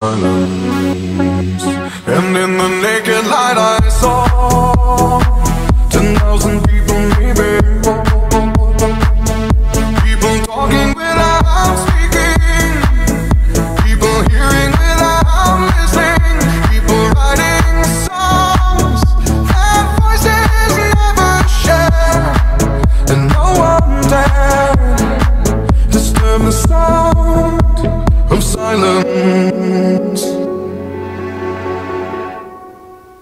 And in the naked light I saw 10,000 people maybe, people talking without speaking, people hearing without listening, people writing songs that voices never share, and no one dared disturb the sound of silence.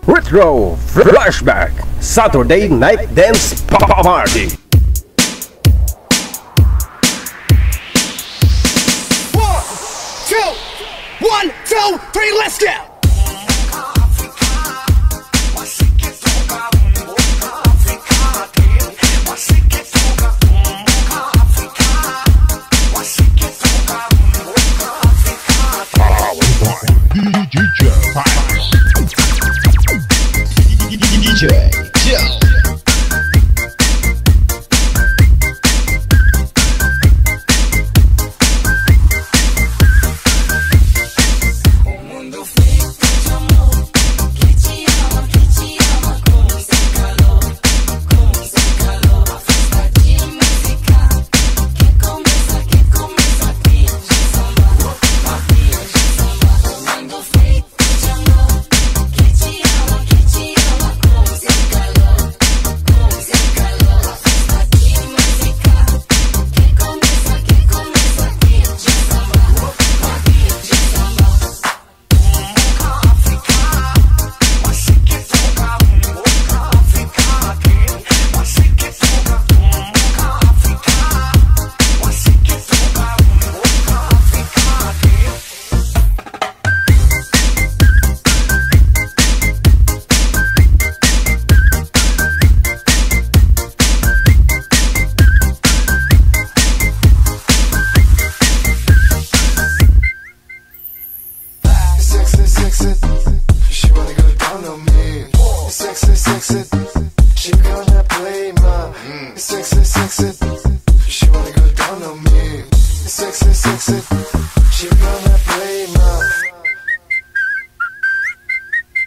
Retro Flashback Saturday Night Dance Party. 1, 2, 3, let's go! DJ Joe.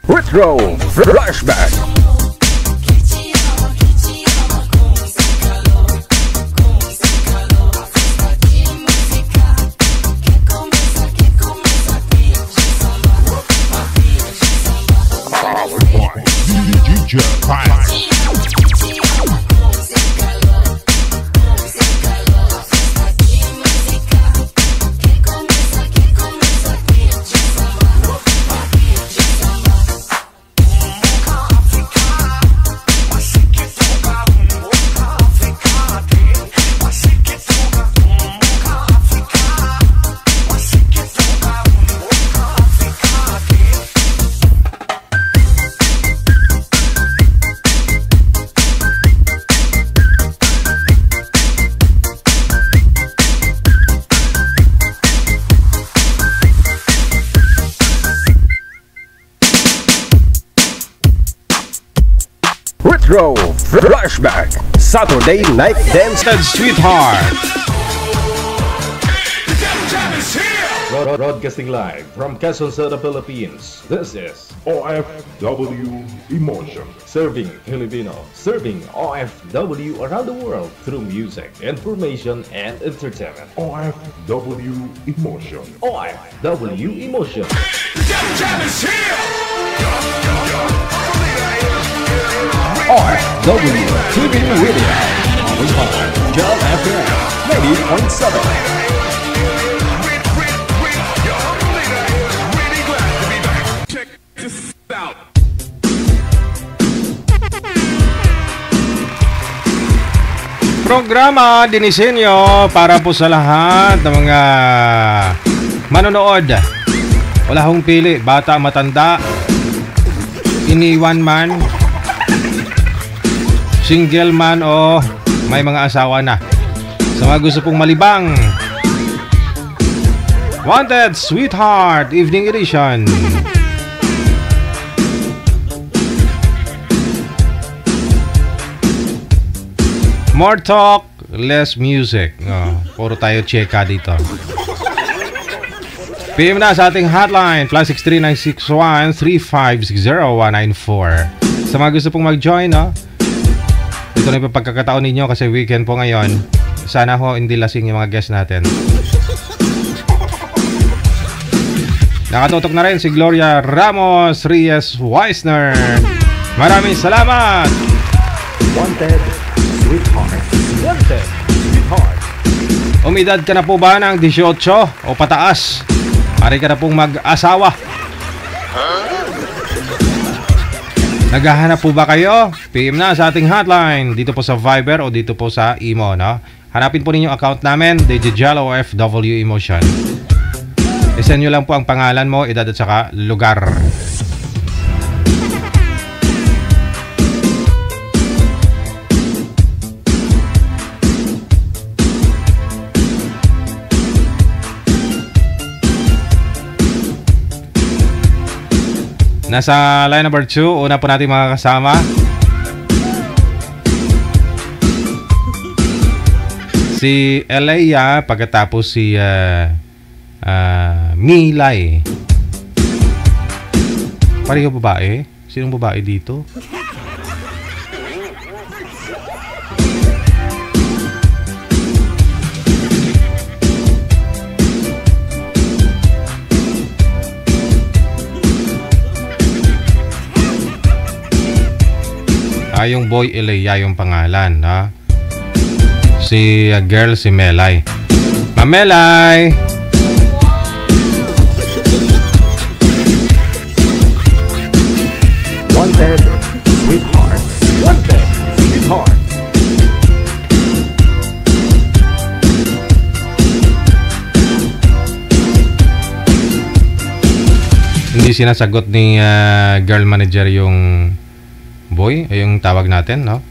Retro Flashback. Retro Flashback Saturday Night Dance Sweetheart. Broadcasting live from Quezon City, Philippines. This is OFW Emotion. Serving Filipino, serving OFW around the world through music, information, and entertainment. OFW Emotion. OFW Emotion. RW TV Radio. Always on Joe FM 90.7. Programa dinisenyo para po sa lahat ng mga manonood. Wala hong pili, bata, matanda, iniwan man, single man o may mga asawa na. Sa mga gusto pong malibang, Wanted Sweetheart Evening Edition. More talk, less music. Puro tayo cheka dito. PM na sa ating hotline, +63 961 3560194. Sa mga gusto pong mag-join, no? Ito na yung pagkakataon ninyo kasi weekend po ngayon. Sana ho hindi lasing yung mga guests natin. Nakatutok na rin si Gloria Ramos Reyes Weisner. Maraming salamat! Wanted, sweetheart. Wanted, sweetheart. Umidad ka na po ba ng 18 o pataas? Pare ka na pong mag-asawa. Naghahanap po ba kayo? PM na sa ating hotline dito po sa Viber o dito po sa Imo, no? Hanapin po ninyo account namin, DJ Jello OFW Emotion. I-send nyo lang po ang pangalan mo, edad at saka lugar. Nasa line number 2, una po natin mga kasama. Si Elea, pagkatapos si Milay. Pareho babae? Sinong babae dito? Yung boy Elea yung pangalan, ha? Si girl si Melay. Mamelay! Wanted, sweetheart. Wanted, sweetheart. Hindi sinasagot ni girl manager yung boy, ay yung tawag natin, no?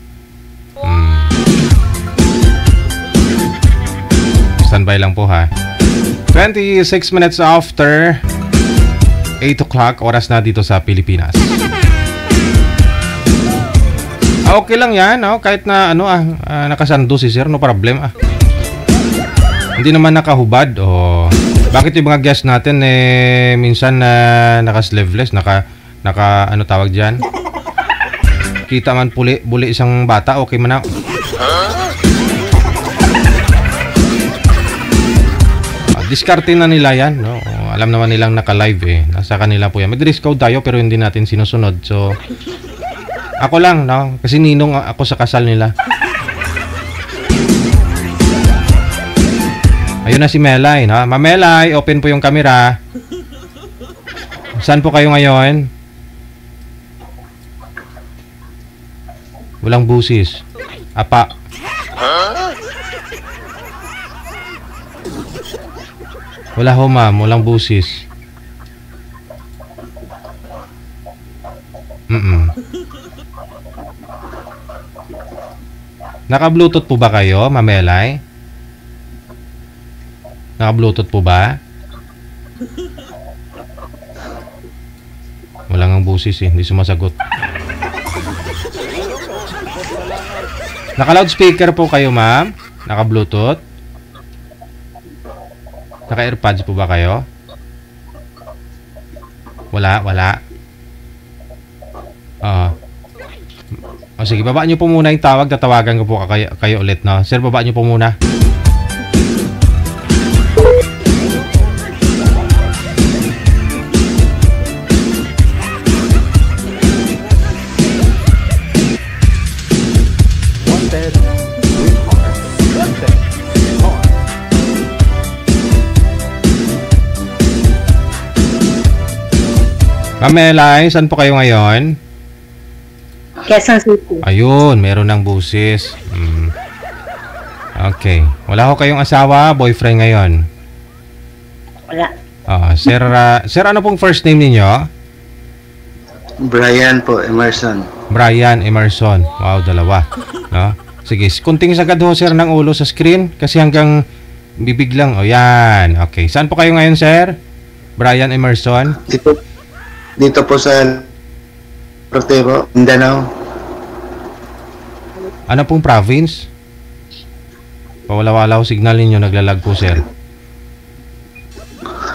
Standby lang po, ha? 26 minutes after 8 o'clock, oras na dito sa Pilipinas. Okay lang yan, no? Kahit na, nakasando si sir, no problem, Hindi naman nakahubad, bakit yung mga guests natin, minsan naka-sleeveless, ano tawag dyan? Kita man buli isang bata, okay man na. Diskarte na nila yan, no? Alam naman nilang naka-live, nasa kanila po yan. May dress code tayo pero hindi natin sinusunod. So, ako lang, no? Kasi ninong ako sa kasal nila. Ayun na si Melay, no? Mamelay, open po yung camera. Saan po kayo ngayon? Walang busis. Apa. Wala ho, ma'am. Walang busis. Naka-Bluetooth po ba kayo, Mamelay? Naka-Bluetooth po ba? Wala ngang busis, hindi sumasagot. Naka-loudspeaker po kayo, ma'am? Naka-Bluetooth? Naka-AirPods po ba kayo? Wala. Sige, baba nyo po muna yung tawag. Tatawagan ko po kayo ulit, no? Sir, baba nyo po muna. Mamelay, saan po kayo ngayon? Quezon City. Ayun, meron ng busis. Okay. Wala ho kayong asawa, boyfriend ngayon? Wala. Sir, ano pong first name ninyo? Brian po, Emerson. Brian Emerson. Wow, dalawa. No? Sige, kunting sagad ho, sir, ng ulo sa screen. Kasi hanggang bibig lang. O, yan. Okay. Saan po kayo ngayon, sir? Brian Emerson? Dito po sa Protero, Mindanao. Ano pong province? Pawala-wala ho signal ninyo, naglalag po, sir.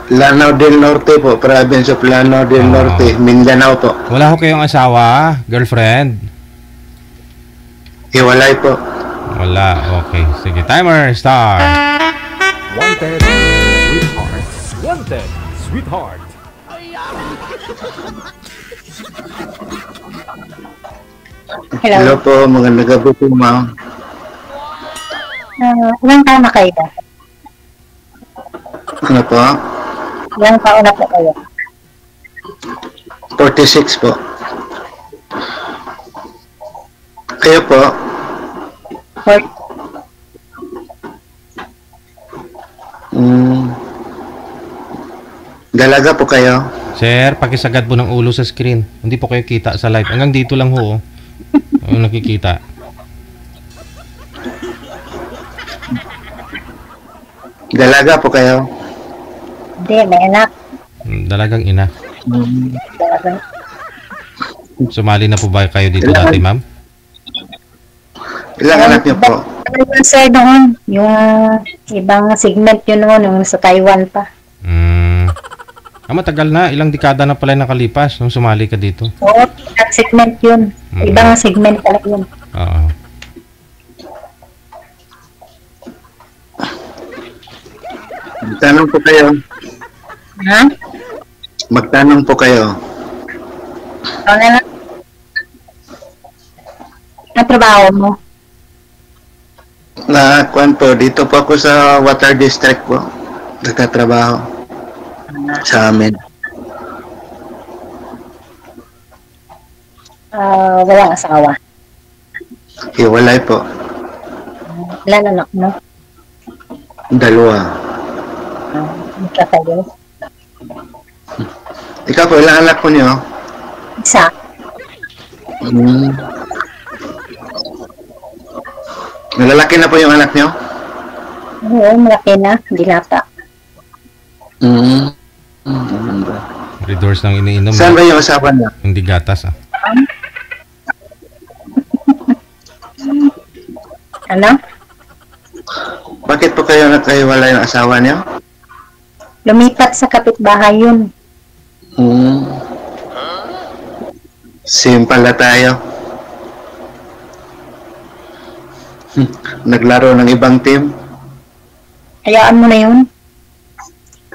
Lanao del Norte po, province of Lanao del Norte, Mindanao po. Wala ho kayong asawa, girlfriend? Hiwalay po. Wala, okay. Sige, timer, start. Wanted, sweetheart. Wanted, sweetheart. Hello po, magandang gabi po, ma'am. Ilang taon na kayo? Ano po? Ilang taon na po kayo? 46 po. Kayo po? Dalaga po kayo? Sir, pakisagad po ng ulo sa screen. Hindi po kayo kita sa live. Hanggang dito lang ho. Ang nakikita. Dalaga po kayo? Hindi, may anak. Dalagang ina. Talagang Sumali na po ba kayo dito dati, ma'am? Ilang anak niyo po? Yung sir noon, yung ibang segment yun noon, yung sa Taiwan pa. Matagal na. Ilang dekada na pala nakalipas nung sumali ka dito. Oo, ibang segment yun. Ibang segment talaga yun. Oo. Magtanong po kayo. Ha? Magtanong po kayo. Ano na lang? Ang trabaho mo? Kuwan po, dito po ako sa Water District po. Nagtatrabaho. Sa amin. Walang asawa. Hiwalay po. Ilan anak mo? Dalawa. Magkakayo? Ikaw po, ilang anak po niyo? Isa. Nalalaki na po yung anak niyo? Oo, malaki na. Dilata. Redors lang iniinom. Saan ba yung asawa niya? Hindi gatas, ah. Ano? Bakit po kayo nagkahiwalay ng asawa niyo? Lumipat sa kapitbahay yun. Same pala tayo. Naglaro ng ibang team? Hayaan mo na yun.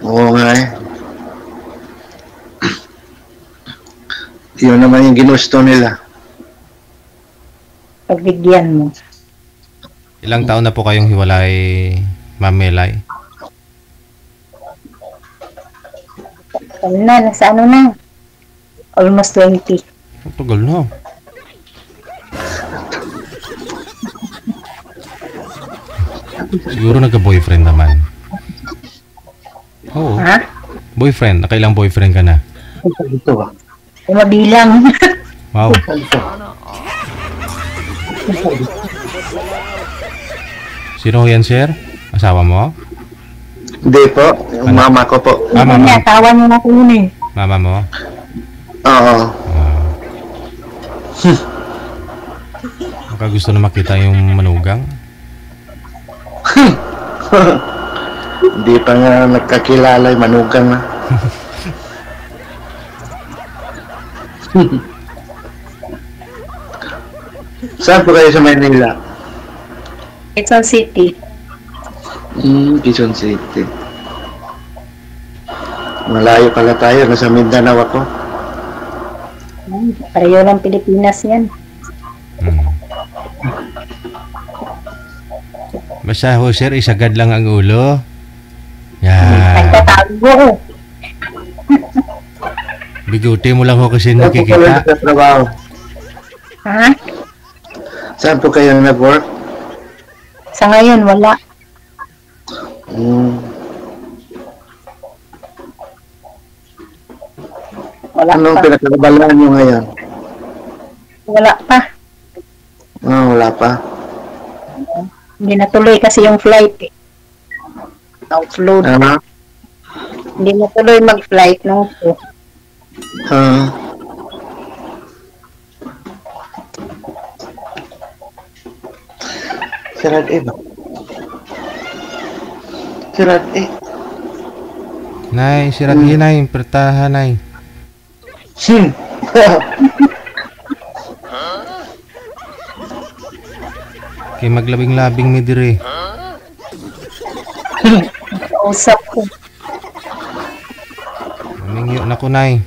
Oo nga eh. Yun naman yung ginusto nila. Pagbigyan mo. Ilang taon na po kayong hiwalay, Ma'am Melay? Ano na, nasa ano na? Almost 20. Ang tagal na. Siguro nagka-boyfriend naman. Oo. Ha? Boyfriend. Nakailang boyfriend ka na? Ito ba? Mabilang. Wow. Sino yan, sir? Asawa mo? Hindi po. Yung Ano? mama ko po. Mama mo? Asawa niya na yun eh. Mama mo? Oo. Baka gusto na makita yung manugang? Hindi pa nga nagkakilala yung manugang na. Saan po kayo sa Manila? Quezon City. Quezon City. Malayo pala tayo. Nasa Mindanao ako. Pareho ng Pilipinas yan. Basta ho, sir, isagad lang ang ulo. Yan. Nagtatago. Biguti mo lang ho kasi Saan po kayo nakikita. nagtatrabaho? Ha? Saan po kayo nag-work? Sa ngayon, wala. Wala Anong pa. pinakakabalaan nyo ngayon? Wala pa. Wala pa. Hindi natuloy kasi yung flight eh. Outload. Ano? Hindi natuloy mag-flight nung po. Sirad ba? Sirad Nay, sirat yun, Nay. Pertahan, Nay. Kay maglabing-labing mi dire. Kausap ko. Mingyo na ko, Nay.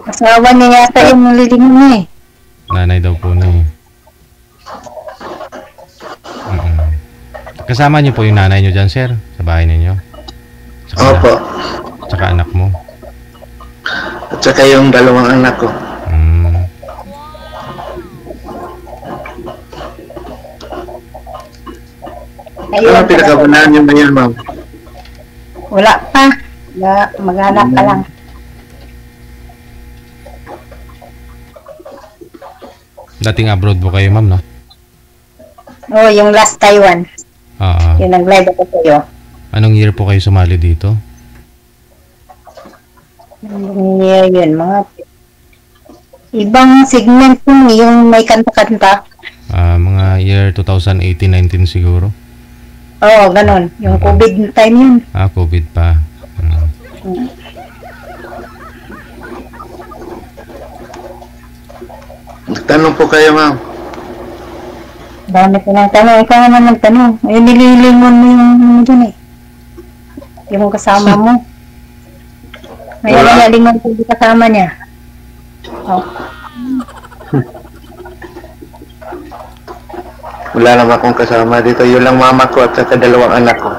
Asawa niya yata yung nalilingon niya eh. Nanay daw po, Nay. Kasama niyo po yung nanay niyo dyan, sir? Sa bahay ninyo? Opo. Tsaka anak mo? At saka yung dalawang anak ko. Ano pinakabunahan niyo ngayon, ma'am? Wala pa. Mag-anak ka lang. Dating abroad po kayo, ma'am, no? Oo, yung last Taiwan. Yung nag-live ako sa'yo. Anong year po kayo sumali dito? Anong year yun? Mga ibang segment yung may kanta-kanta. Mga year 2018-19 siguro. Oo, ganun. Yung COVID time yun. COVID pa. Nagtanong po kayo, ma'am. Dami ko ng tanong. Ikaw naman nagtanong. Ayun, nililingon mo yung dun eh. Yung kasama mo. Ngayon na lingon ko yung kasama niya. Oh. Wala naman akong kasama dito. Yun lang mama ko at saka dalawang anak ko.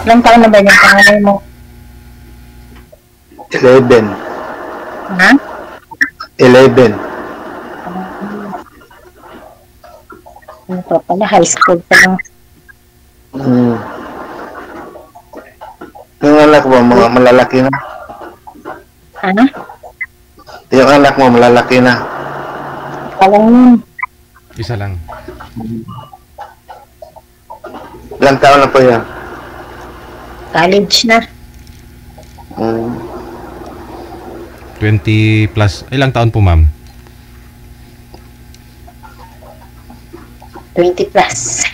Ilang taon na ba yung panganay mo? 11. Ha? 11. Ano pa pala? High school pa lang. Yung anak mo, mga malalaki na. Ano? Yung anak mo, malalaki na. Palang yun. Isa lang. Ilang taon na po yan? College na. 20 plus. Ilang taon po, ma'am? 20 plus.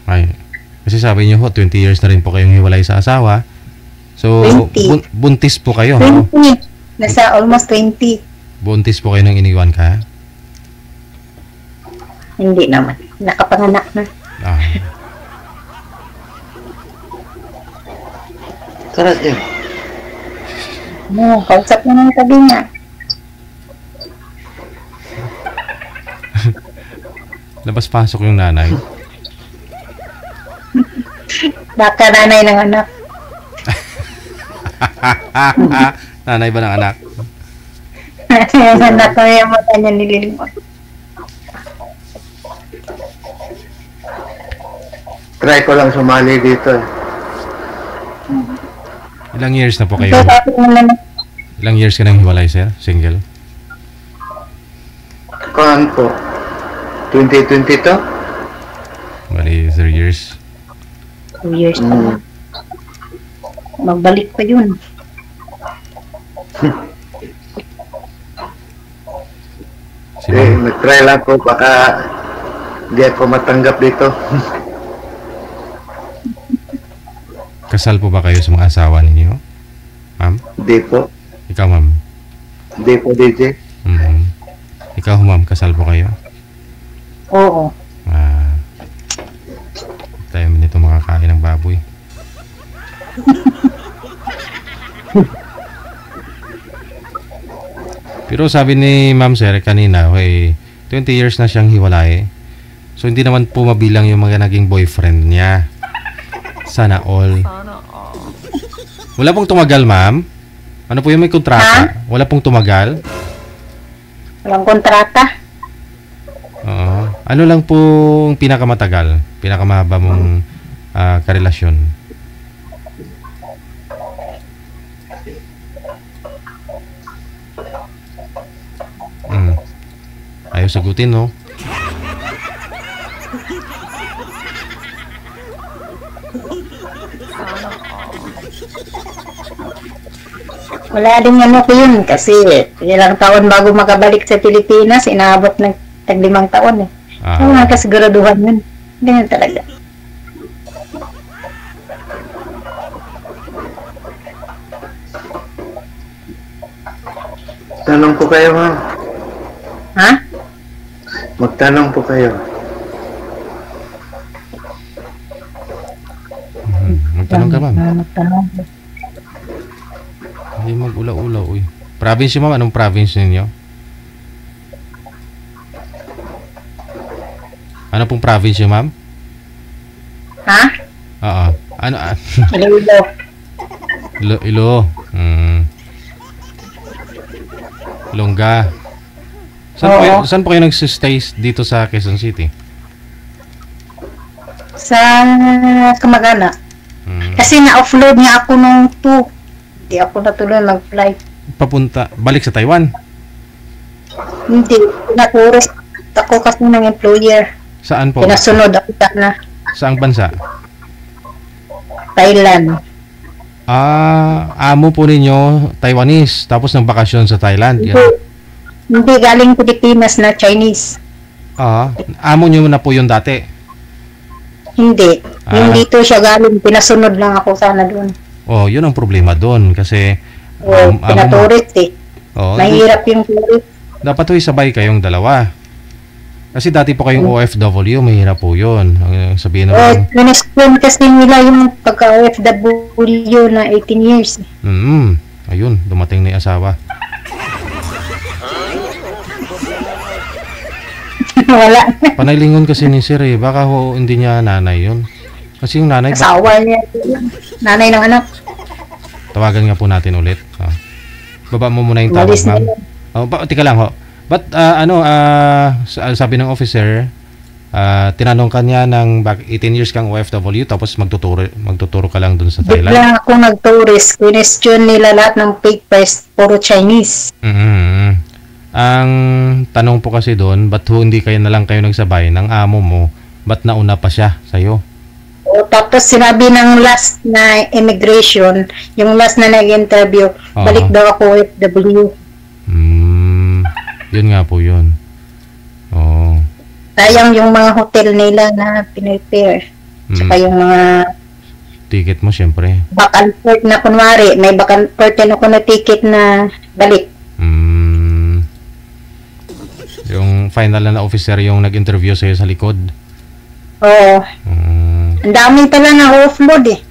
Ay. Kasi sabi niyo ho, 20 years na rin po kayong hiwalay sa asawa. So, 20. Buntis po kayo, 20. no? Nasa almost 20. Buntis po kayo nang iniwan ka? Hindi naman. Nakapanganak na. Karat yun. Kausap na ng tabi niya. Labas-pasok yung nanay. Baka nanay ng anak. Nanay ba ng anak? Yung anak ko yung mata niya nililimot. Try ko lang sumali dito. Ilang years na po kayo? So, sabi mo na Ilang years ka nang hiwalay, sir? Single? Kuhan po. 2022? Bali, 3 years. 2 years pa. Magbalik pa yun. Nag-try lang po. Baka di ako matanggap dito. Kasal po ba kayo sa mga asawa ninyo? Ma'am? Di po. Ikaw, ma'am? Di po, DJ. Ikaw, ma'am, kasal po kayo? Oo. Tayo nito makakain ng baboy. Pero sabi ni Ma'am Sir kanina, 20 years na siyang hiwalay. So hindi naman po mabilang yung mga naging boyfriend niya. Sana all. Wala pong tumagal, ma'am? Ano po yung may kontrata? Wala pong tumagal? Walang kontrata? Oo. Ano lang po ang pinakamatagal? Pinakamahaba mong karelasyon? Ayaw sagutin, no? Wala din ano ko yun kasi ilang taon bago makabalik sa Pilipinas, inaabot ng tag 5 taon eh. Wala kasiguraduhan yun. Ganyan talaga. Tanong po kayo, ma'am. Ha? Magtanong po kayo. Magtanong ka, ma'am. Magtanong. Hindi mag-ula-ula, uy. Province yun, ma'am. Anong province ninyo? Ano pong province yun, ma'am? Ha? Oo. Ano? Iloilo. Ilo. Longga. Saan po kayo nagsistay dito sa Quezon City? Sa Kamagana. Kasi na-offload niya ako nung 2. Hindi ako natuloy mag-flight. Papunta, balik sa Taiwan? Hindi. Pinaturist ako kasi ng employer. Saan po? Pinasunod ako sana. Saang bansa? Thailand. Amo po ninyo Taiwanese, tapos ng bakasyon sa Thailand. Yan. Hindi, galing Pilipinas na Chinese. Amo nyo na po yun dati? Hindi. Yung dito siya galing, pinasunod lang ako sana doon. Yun ang problema doon kasi pinaturit eh. Mahirap yung turit. Dapat to isabay kayong dalawa. Kasi dati po kayong OFW, mahirap po yun. Sabihin naman. Piniskwin kasi nila yung pagka-OFW na 18 years. Ayun, dumating na yung asawa. Wala. Panaylingon kasi ni Sir baka hindi niya nanay yun. Kasi yung nanay... Asawa niya. Nanay ng anak. Tawagan nga po natin ulit. Baba mo muna yung tawag, ma'am. Tika lang ho. But sabi ng officer, tinanong ka niya ng 18 years kang OFW tapos magtuturo ka lang dun sa Thailand. Bigla ako nag-tourist. Question nila lahat ng papers, puro Chinese. Ang tanong po kasi doon, ba't hindi kayo na lang kayo nagsabay ng amo mo? Ba't nauna pa siya sa'yo? Tapos sinabi ng last na immigration, yung last na nag-interview, balik daw ako OFW. Yun nga po yun. Sayang yung mga hotel nila na pinipare. Saka yung mga ticket mo syempre. Back and forth na kunwari. May back and forth ako na ticket na balik. Yung final na officer yung nag-interview sa'yo sa likod. Oo. Ang dami pala na offload eh.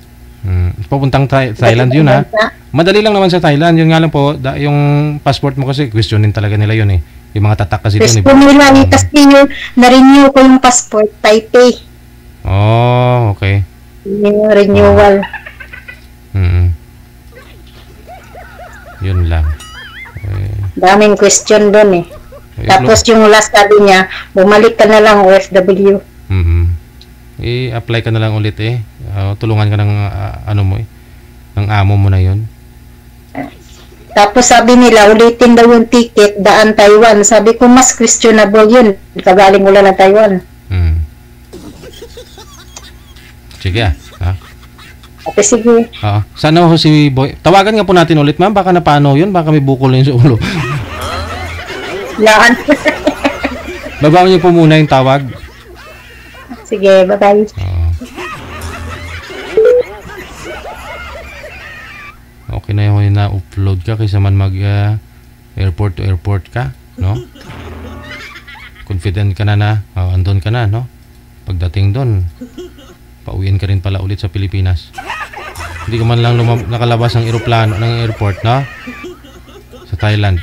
Papuntang Thailand yun ha. Madali lang naman sa Thailand. Yun nga lang po, yung passport mo kasi questionin talaga nila yun eh. Yung mga tatak kasi doon. Gusto nila kasi yung na-renew ko yung passport, Taipei. Okay. Yung renewal. Yun lang. Daming question doon eh. Tapos yung last sabi niya, bumalik ka na lang OFW. I-apply ka na lang ulit eh. Tulungan ka ng ng amo mo na yun. Tapos sabi nila, ulitin daw yung ticket, daan Taiwan. Sabi ko, mas questionable yun. Kagaling mula ng Taiwan. Sige Okay, sige. Sana ho si Boy. Tawagan nga po natin ulit, ma'am. Baka napano yun. Baka may bukol na yun sa ulo. Yan. Babaw niyo po muna yung tawag. Sige, bye-bye. Okay na yung na-upload ka kaysa man airport to airport ka, no? Confident ka na andun ka na, no? Pagdating doon, pauwiin ka rin pala ulit sa Pilipinas. Hindi ka man lang nakalabas ng eroplano ng airport, no? Sa Thailand.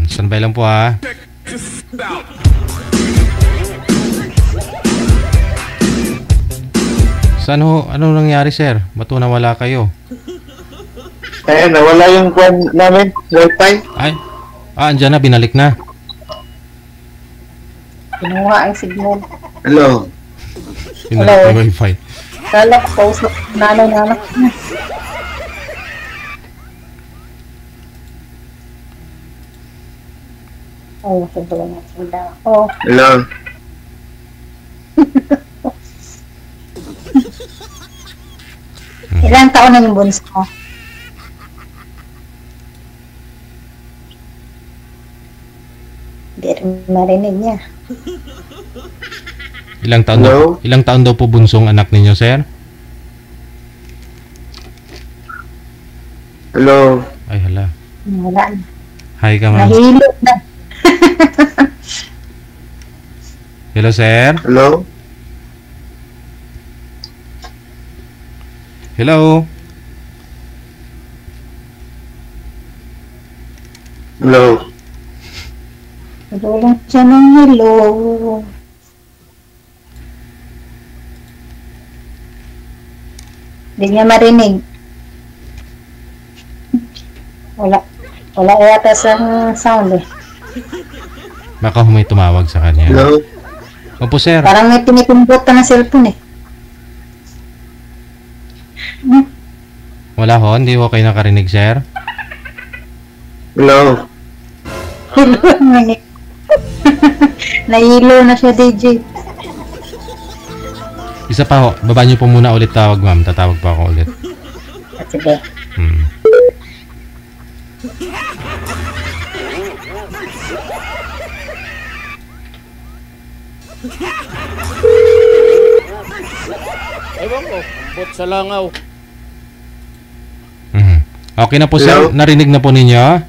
Standby lang po ha. Ano nangyari, sir? Ba't nawala kayo? Nawala yung kwan namin, wifi. Andyan na, binalik na. Kinuha ang signal. Hello. Binalik yung wifi. Kala ko, pausap nanay na anak. Sabalan na sila. Hello. Ilang taon na yung bunso mo? Hindi marinig niya. Ilang taon daw po bunsong anak ninyo, sir? Hello. Ay, hala. Wala na. Hi ka, ma'am. Nahilo na. Hello, sir? Hello. Hello? Hello. Hello lang siya ng hello. Hindi niya marinig. Wala yata sa sound eh. Baka may tumawag sa kanya. Hello. Opo, sir. Parang may pinipindot ka ng cellphone eh. Wala ho, hindi ho kayo nakarinig, sir. Hello. Nahilo na siya, DJ. Isa pa ho, baba niyo po muna ulit tawag, ma'am. Tatawag pa ako ulit. Sige. Ewan ko, bot sa langaw. Okay na po, Hello? sir. Narinig na po ninyo?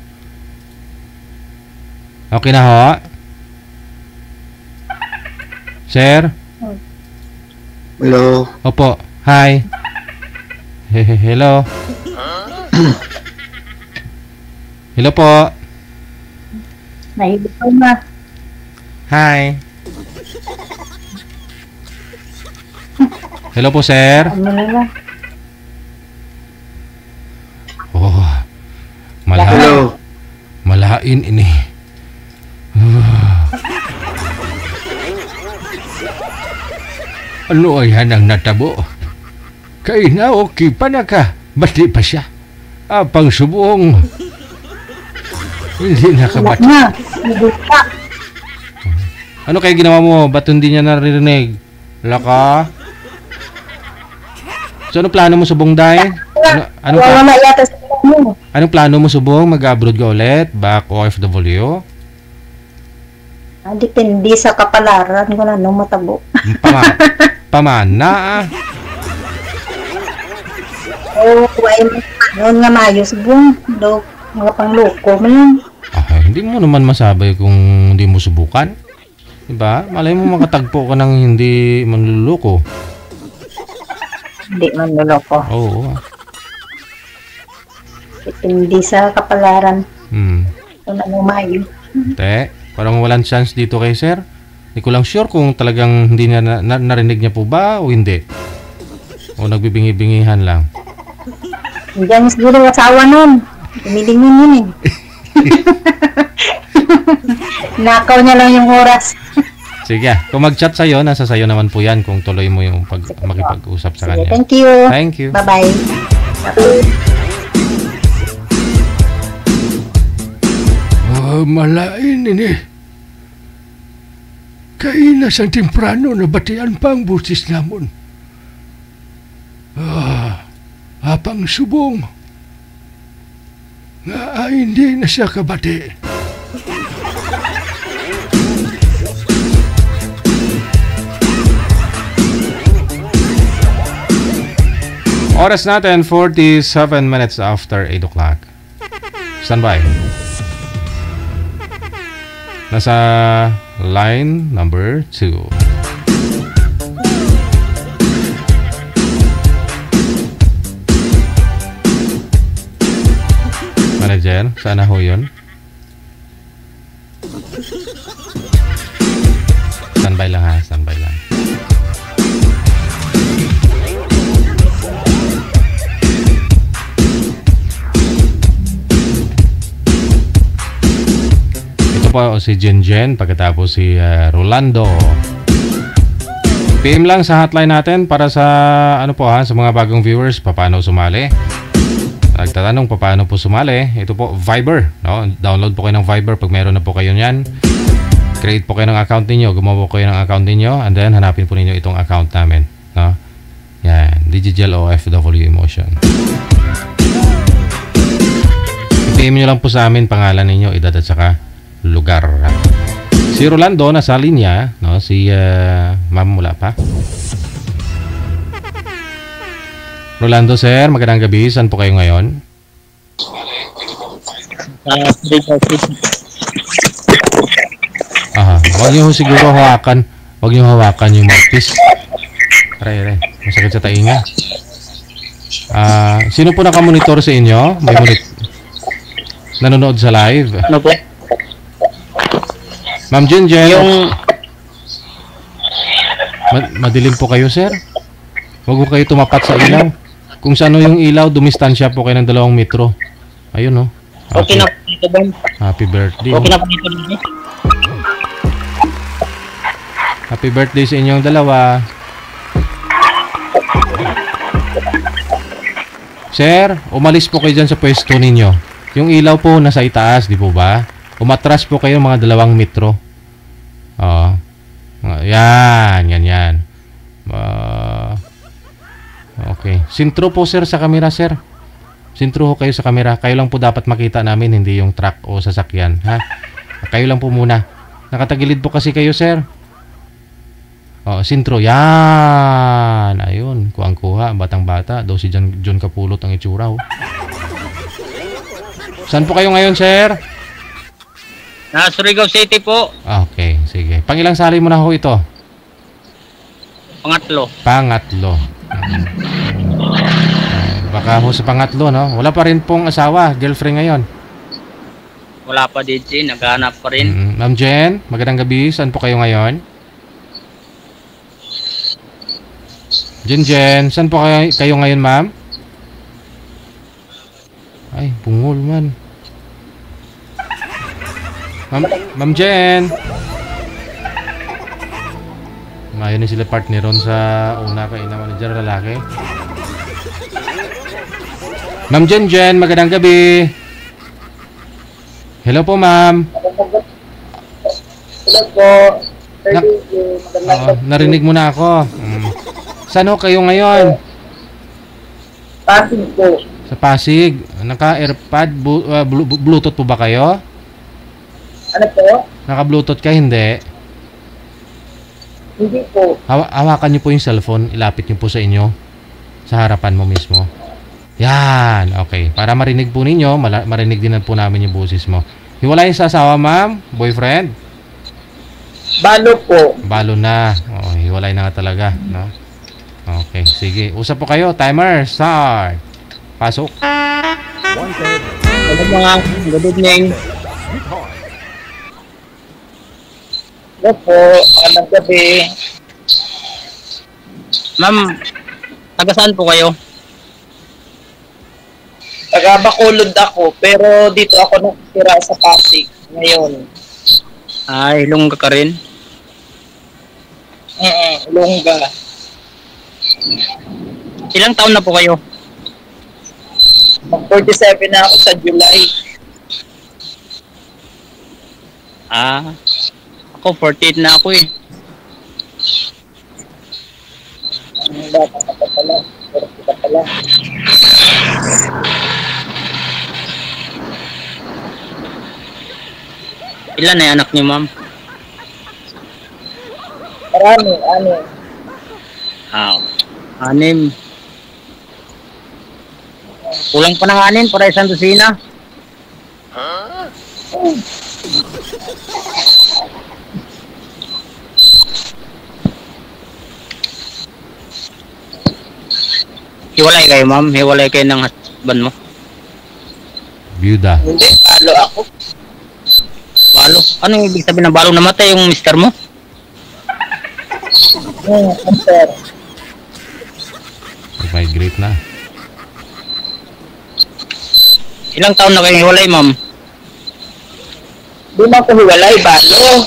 Okay na ho? Sir? Hello. Opo. Hi. Hello. Hello po. Nahilo na. Hi. Hello po, sir. Ano na lang. Oh. Hello. Malain ini. Ano ay hanang natabo? Kay na okay pa na ka. Bati pa siya. Apang subong. Hindi nakabati. Na. Naguta. Ano kaya ginawa mo? Ba't hindi niya naririnig? Laka? So, ano plano mo, Subong, Day? Wala yata sa mo. Anong plano mo, Subong? Mag-abroad ka ulit? Back OFW? Depende sa kapalaran ko na nung matabo. Pamana, ah. Noon nga mayos bung. Mga pangloko mo lang. Hindi mo naman masabi kung hindi mo subukan. Diba? Malay mo makatagpo ka ng hindi manluloko. Hindi manluloko. Oo. Depende sa kapalaran. Kung ano mayos. Te, parang walang chance dito kay sir. Hindi ko lang sure kung talagang hindi niya narinig niya po ba o hindi. O nagbibingi-bingihan lang. Diyan siguro asawa nun. Tumilingin yun eh. Nakaw niya lang yung oras. Sige, kung mag-chat sa'yo, nasa sa'yo naman po yan kung tuloy mo yung makipag-usap sa kanya. Thank you. Thank you. Bye-bye. Malain ini. Kaina sang temprano na batian pa ang busis namon. Apang subong. Nga hindi na siya kabati. Oras natin, 47 minutes after 8 o'clock. Standby. Nasa line number 2. Manager, sana ho yun? Standby lang ha, standby lang. Po si Jen, pagkatapos si Rolando. PM lang sa hotline natin para sa ano po ha, sa mga bagong viewers, paano sumali. Nagtatanong paano po sumali. Ito po Viber, no? Download po kayo ng Viber pag meron na po kayo niyan. Create po kayo ng account niyo, gumawa po kayo ng account niyo, and then hanapin po ninyo itong account namin, no? Yan, Digital OFW Emotion. PM niyo lang po sa amin pangalan ninyo, edad at saka lugar. Si Rolando nasa linya, no? Si ma'am wala pa. Rolando sir, magandang gabi. Saan po kayo ngayon? Aha, wag niyo siguro hawakan. Wag niyo hawakan yung mouthpiece. Aray. Masakit sa tainga. Sino po nakamonitor sa inyo? May nanonood sa live? Ano po? Ma'am Jenjen. Yung... Madilim po kayo, sir? Huwag po kayo tumapat sa ilaw. Kung saan yung ilaw, dumistansya po kayo ng 2 metro. Ayun, no? Okay na po dito, Ben. Happy birthday. Okay na po dito, Ben. Happy birthday sa inyong dalawa. Sir, umalis po kayo dyan sa pwesto ninyo. Yung ilaw po nasa itaas, di po ba? Umatras po kayo mga 2 metro. Oo. Yan. Okay. Sintro po sir sa camera, sir. Sintro ho kayo sa camera. Kayo lang po dapat makita namin, hindi yung truck o sasakyan. Ha? Kayo lang po muna. Nakatagilid po kasi kayo, sir. Sintro. Yan. Ayun. Kuha. Batang-bata. Daw si John Kapulot ang itsura. Oh. Saan po kayo ngayon, sir? Surigao City po. Okay. Sige. Pangilang sali mo na ho ito? Pangatlo. Baka ho sa pangatlo, no? Wala pa rin pong asawa, girlfriend ngayon. Wala pa din, naghahanap pa rin. Ma'am Jen, magandang gabi. Saan po kayo ngayon? Jen, saan po kayo ngayon, ma'am? Ay, pungol man. Ma'am Jen. Mayon ni sila partner ron sa una kay na manager lalaki. Ma'am Jen, magandang gabi. Hello po, ma'am. Hello po. Narinig mo na ako. Saan ho kayo ngayon? Pasig po. Sa Pasig. Naka-airpod, Bluetooth po ba kayo? Ano po? Naka-Bluetooth ka, hindi? Hindi po. Hawakan niyo po yung cellphone, ilapit niyo po sa inyo. Sa harapan mo mismo. Yan, okay. Para marinig po ninyo, marinig din po namin yung boses mo. Hiwalay sa asawa, ma'am? Boyfriend? Balo po. Balo na. Hiwalay na nga talaga, no? Okay, sige. Usap po kayo. Timer, start. Pasok. Hello mga, good evening. Hello po, magandang gabi. Ma'am, taga saan po kayo? Taga Bacolod ako, pero dito ako nakitira sa Pasig ngayon. Ay, Ilongga ka rin? Ilongga. Ilang taon na po kayo? Mag-47 na ako sa July. Ako 48 na ako eh. Ang bata ka pa pala. 40 ka pala. Ilan na yung anak niyo, ma'am? Marami, 6. Kulang pa ng 6 para isang dosina. Hiwalay kayo, ma'am? Hiwalay kayo ng husband mo? Byuda. Hindi, balo ako. Balo? Ano ibig sabihin ng balo? Namatay yung mister mo? Sir. Migrate na. Ilang taon na kayo hiwalay, ma'am? Di mo ako hiwalay, balo.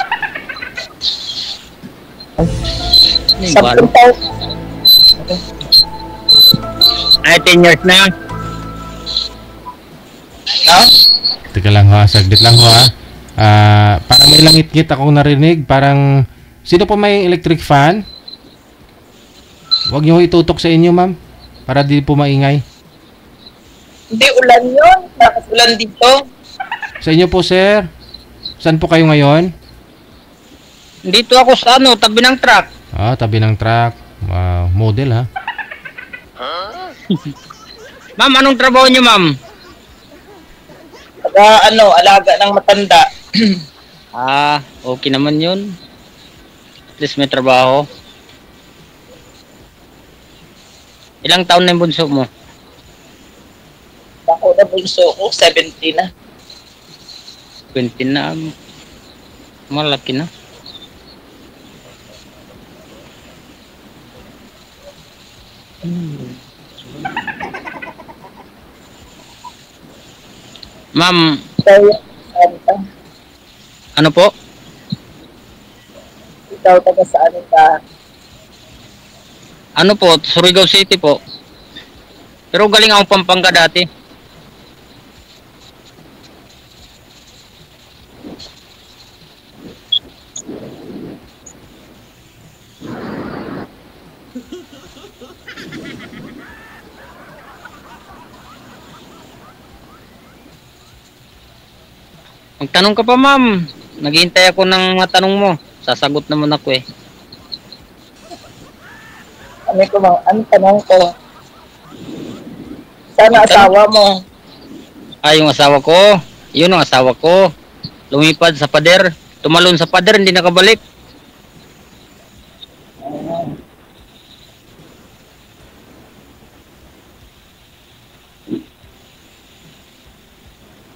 Balo? 10 taon. Ay, 10 years na yun. Ha? Teka lang ha, saglit lang ha. Parang may langit-ngit akong narinig. Parang, sino po may electric fan? Huwag niyo itutok sa inyo, ma'am. Para di po maingay. Hindi, ulan yun. Bakit ulan dito? Sa inyo po, sir. Saan po kayo ngayon? Dito ako sa ano, tabi ng truck. Ah, tabi ng truck. Model ha? Ma'am, anong trabaho niyo, ma'am? Alaga ng matanda. Okay naman yun. At least may trabaho. Ilang taon na yung bunso mo? Ako na bunso ko, 70 na. 20 na. Malaki na. Ma'am, ano po? Ikaw taga saan ka? Ano po? Surigao City po. Pero galing ako Pampanga dati. Magtanong ka pa, ma'am. Naghihintay ako ng mga tanong mo. Sasagot naman ako eh. Ano tanong ko? Sana asawa mo. Yung asawa ko. Yun ang asawa ko. Lumipad sa pader. Tumalon sa pader, hindi nakabalik.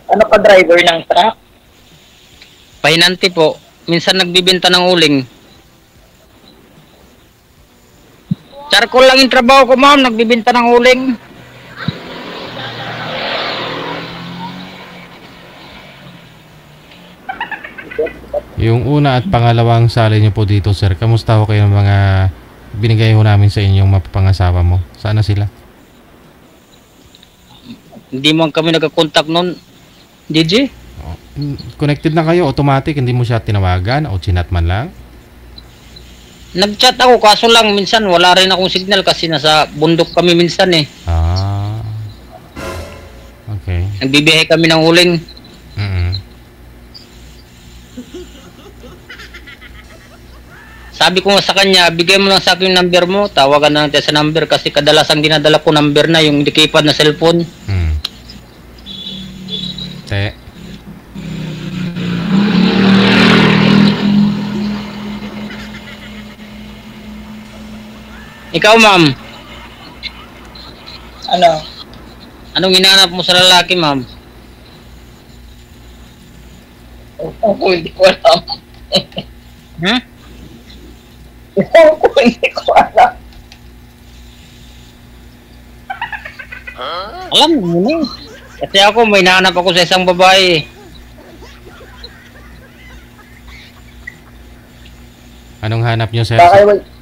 Ano ka driver ng truck? Pahinanti po. Minsan nagbibenta ng uling. Charcoal lang yung trabaho ko, ma'am. Nagbibenta ng uling. Yung una at pangalawang sali niyo po dito, sir. Kamusta ho kayo ng mga binigay ho namin sa inyong mapapangasawa mo? Sana sila? Hindi mo kami nagkakontak noon, DJ? Connected na kayo, automatic. Hindi mo siya tinawagan o chinat man lang? Nag-chat ako, kaso lang minsan wala rin akong signal kasi nasa bundok kami minsan eh. Okay. Nagbibiyahe kami ng uling. Sabi ko nga sa kanya, bigay mo lang sa akin yung number mo, tawagan na natin sa number kasi kadalasang dinadala ko number na yung keypad na cellphone. Te. Ikaw, ma'am. Ano? Anong hinahanap mo sa lalaki, ma'am? Hindi ko alam. Hindi ko alam. Alam mo na. Kasi ako, may hinahanap ako sa isang babae. Anong hanap niyo, sir?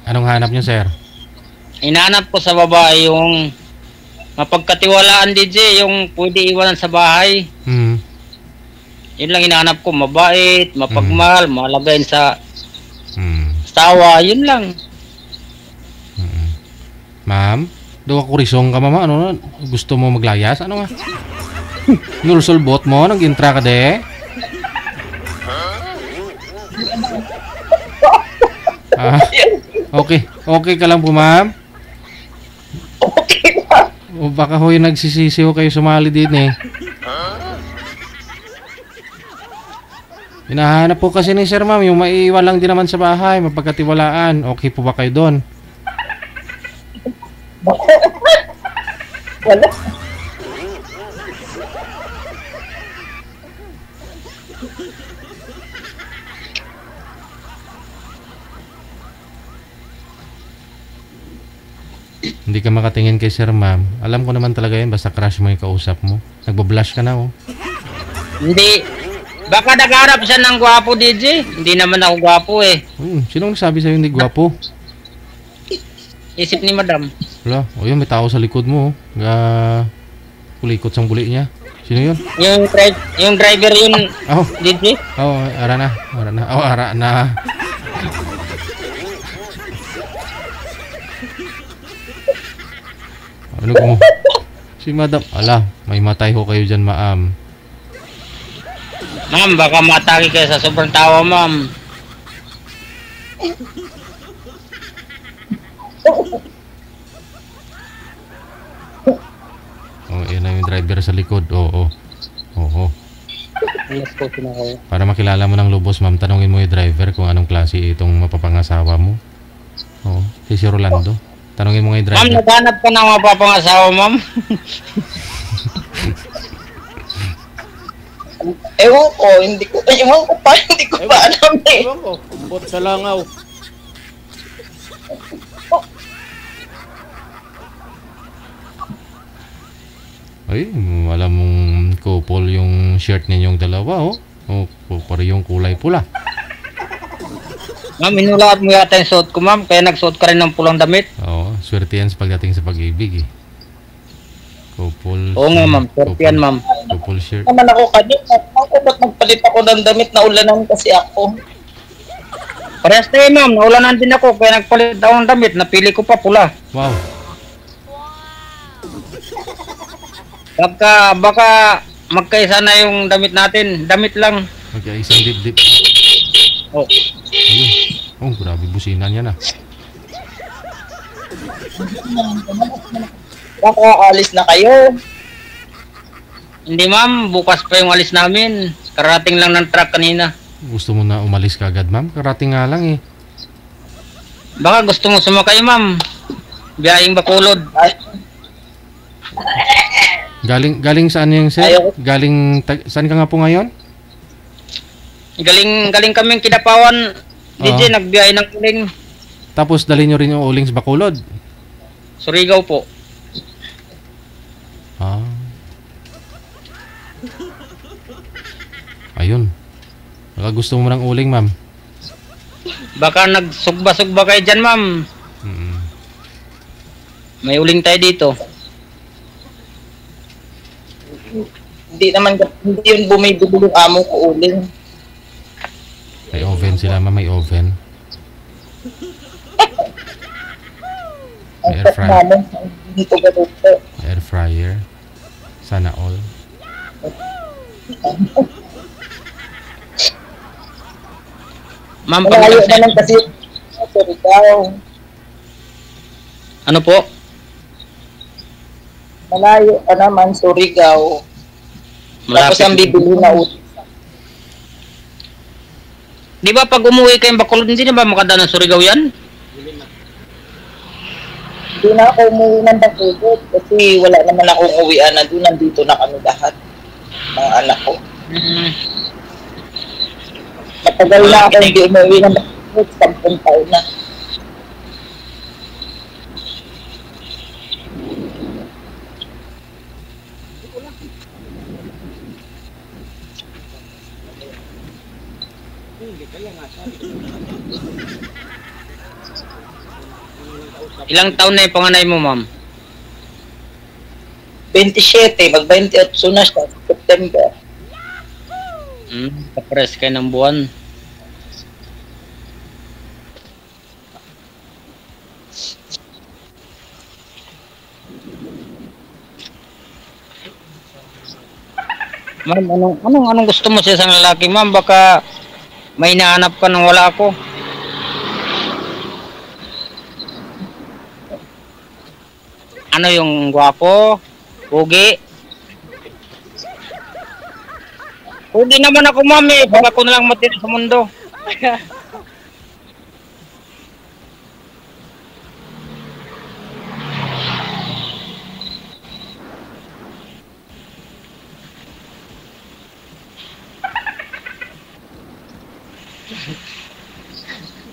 Anong hanap niyo, sir? Hinahanap ko sa babae yung mapagkatiwalaan, DJ, yung pwede iwanan sa bahay. Yun lang hinahanap ko, mabait, mapagmahal, malagayin sa asawa, yun lang. Ma'am, doon ako risong ka, mama. Ano, gusto mo maglayas? Ano nga? Nulsulbot mo, nag-intra ka de? Okay ka lang po, ma'am? Okay lang. O baka ho yung nagsisisi ho kayo sumali din eh. Hinahanap po kasi ni sir, ma'am, yung maiiwan lang din naman sa bahay, mapagkatiwalaan. Okay po ba kayo doon? Wala. Hindi ka makatingin kay sir, ma'am. Alam ko naman talaga yan, basta crush mo yung kausap mo. Nagbablush ka na, oh. Hindi. Baka nagharap siya ng gwapo, DJ. Hindi naman ako gwapo eh. Sinong nagsabi sa'yo hindi gwapo? Isip ni madam. Wala. O yun, may tao sa likod mo, oh. Kulikot sang buli niya. Sino yun? Yung driver yun, DJ? Ara na. Ara na. Ano ko? Si madam. Ala, may matay ho kayo dyan, ma'am. Ma'am, baka matagi kayo sa sobrang tawa, ma'am. Oh, yan na yung driver sa likod. Oo. Oo. Yes po, sinakaw. Para makilala mo ng lubos, ma'am, tanungin mo yung driver kung anong klase itong mapapangasawa mo. Oo. Si Rolando. Tanungin mo nga yung driver. Ma'am, naghanap ka ng mapapangasawa, ma'am. Ewan ko, hindi ko pa alam eh. Ewan ko, bot sa langaw. Ay, wala mong couple yung shirt ninyong dalawa, oh. Oh, parehong kulay pula. Ma'am, inulat mo yata yung suot ko, ma'am. Kaya nagsuot ka rin ng pulang damit. Oo, swerte yan sa pagdating sa pag-ibig, eh. Couple. Oo nga, ma'am. Swerte yan, ma'am. Couple shirt. Naman ako kanina. Ako ba't nagpalit ako ng damit na ulanan kasi ako? Parehas tayo, ma'am. Naulanan din ako. Kaya nagpalit ako ng damit. Napili ko pa pula. Wow. Baka magkaisa na yung damit natin. Damit lang. Magkaisang dip-dip. Oh. Ayun. Oh, grabe businan yan, ah. Baka alis na kayo. Hindi, ma'am. Bukas pa yung alis namin. Karating lang ng truck kanina. Gusto mo na umalis kagad, ma'am? Karating nga lang, eh. Baka gusto mo sumakay, ma'am. Biyahing Bacolod. Galing saan yung sir? Saan ka nga po ngayon? Galing kaming Kidapawan. DJ, nagbiyahe ng uling. Tapos dali nyo rin yung uling sa Bacolod? Surigao po. Ah. Ayun. Baka gusto mo ng uling, ma'am. Baka nagsugba-sugba kayo dyan, ma'am. May uling tayo dito. Hindi yun bumibili yung amo ko uling. May oven sila, ma'am. May oven. May air fryer. Air fryer. Sana all. Ma'am, malayo naman kasi Surigao. Ano po? Malayo ka naman, Surigao. Tapos ang bibili na ulit. Di ba pag umuwi kayong Bacolod, hindi na ba makadaan ng Surigao yan? Hindi na ako umuwi ng Bacolod kasi wala naman akong uwian na doon. Nandito na kami lahat. Mga anak ko. Matagal na ako hindi umuwi ng Bacolod. 10 taon na. Ilang taon na yung panganay mo, ma'am? 27, mag-28 na siya, September. Kapares kayo ng buwan. Ma'am, anong gusto mo sa isang lalaki, ma'am? Baka may hinahanap ka nang wala ako. Ano yung gwapo? Pugi? Pugi naman ako, ma'am, eh. Baka ako na lang matira sa mundo.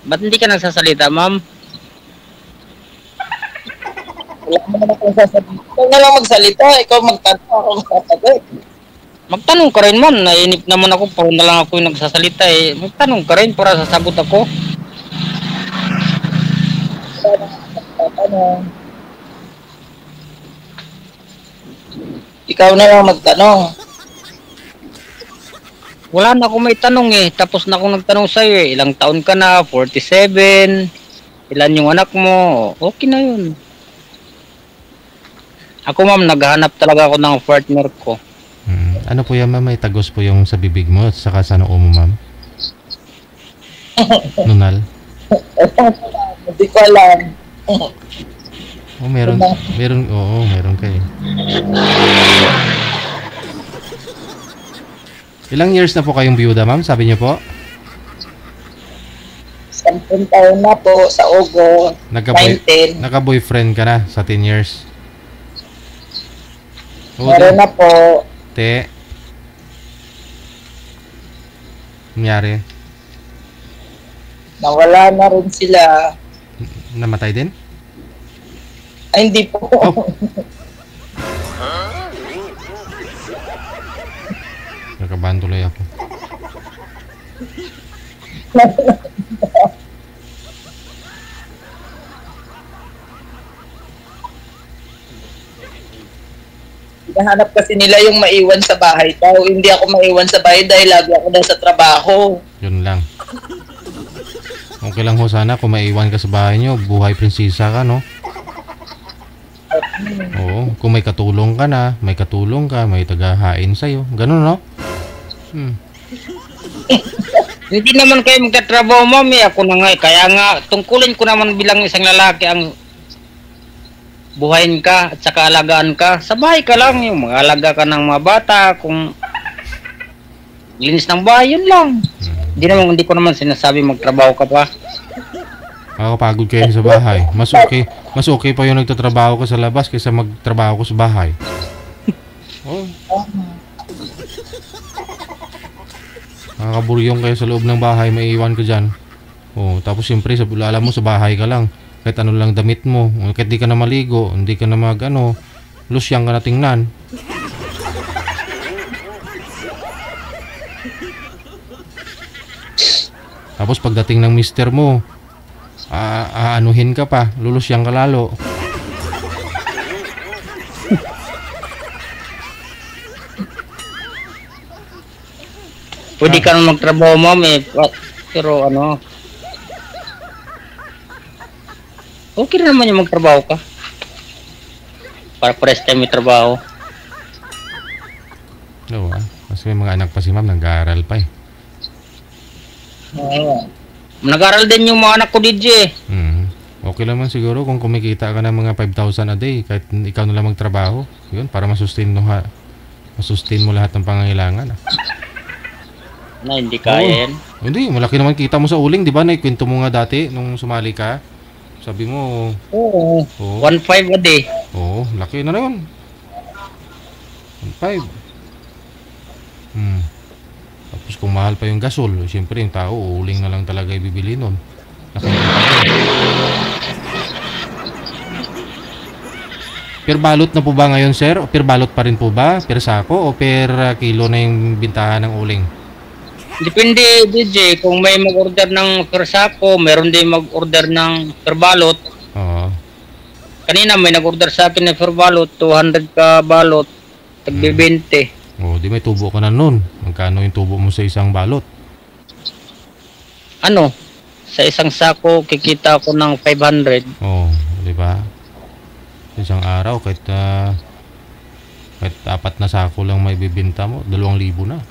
Ba't hindi ka nagsasalita, ma'am? Wala mo naman akong sasabihin. Ikaw na lang magsalita, ikaw magtanong, ako magsasagot. Magtanong ka rin, ma'am. Nainip naman ako, parang na lang ako yung nagsasalita eh. Magtanong ka rin para sasagot ako. Ikaw na lang magtanong. Wala na akong may tanong eh. Tapos na akong nagtanong sa'yo eh. Ilang taon ka na? 47. Ilan yung anak mo? Okay na yun. Ako, ma'am, naghahanap talaga ako ng partner ko. Ano po yan, ma'am? May tagos po yung sa bibig mo at saka sa noo mo, ma'am? Nunal? Hindi ko alam. Oh, meron kayo. Ilang years na po kayong biyuda, ma'am? Sabi niyo po? 10 taon na po sa Ogo. 19. Naka-boyfriend ka na sa 10 years? Meron na po. Te. Nangyari? Nawala na rin sila. Namatay din? Ay, hindi po. Nakabahan tuloy ako. Hinahanap kasi nila yung maiwan sa bahay daw. Hindi ako maiwan sa bahay dahil lagi ako na sa trabaho. Yun lang. Okay lang ho sana kung maiwan ka sa bahay nyo. Buhay prinsesa ka, no? Oo. Kung may katulong ka na, may katulong ka, may tagahain sa'yo. Ganun, no? Hindi naman kayo magtatrabaho, mami. Ako na nga. Kaya nga, tungkulin ko naman bilang isang lalaki ang buhayin ka at saka alagaan ka. Sa bahay ka lang. Yung mag-alaga ka ng mga bata. Kung linis ng bahay, yun lang. Hindi ko naman sinasabi magtrabaho ka pa. Makakapagod kayo sa bahay. Mas okay pa yung nagtatrabaho ka sa labas kaysa magtrabaho ko sa bahay. Oh. Nakakaburyong kayo sa loob ng bahay, may iwan ka dyan. Oh, tapos siyempre, alam mo sa bahay ka lang. Kahit ano lang damit mo. Kahit di ka na maligo, hindi ka na lusyang ka na tingnan. Tapos pagdating ng mister mo, aanuhin ka pa, lulusyang ka lalo. Pwede ka nang magtrabaho, ma'am, pero okay na naman yung magtrabaho ka. Para pares tayo may trabaho. Oo, kasi may mga anak pa si ma'am, nag-aaral pa eh. Nag-aaral din yung mga anak ko, DJ. Okay naman siguro kung kumikita ka ng mga 5,000 a day, kahit ikaw na lang magtrabaho. Yun, para masustain mo lahat ng pangangailangan. Na, hindi kaya yan. Hindi, malaki naman kita mo sa uling, di ba? Naikwento mo nga dati nung sumali ka. Sabi mo... Oo. 1.5 a day. Oo, laki na yun. 1.5. Tapos kung mahal pa yung gasol, siyempre yung tao, uling na lang talaga ibibili nun. Laki na yun. Per balot na po ba ngayon, sir? O per balot pa rin po ba? Per sako o per kilo na yung bintahan ng uling? Depende, DJ. Kung may mag-order ng per sako, meron din mag-order ng per balot. Oo. Kanina may nag-order sa akin ng per balot, 200 ka balot, tagbi 20. Oo, di may tubo ka na nun. Magkano yung tubo mo sa isang balot? Sa isang sako, kikita ako ng 500. Oo, di ba? Sa isang araw, kahit 4 na sako lang may bibinta mo, 2,000 na.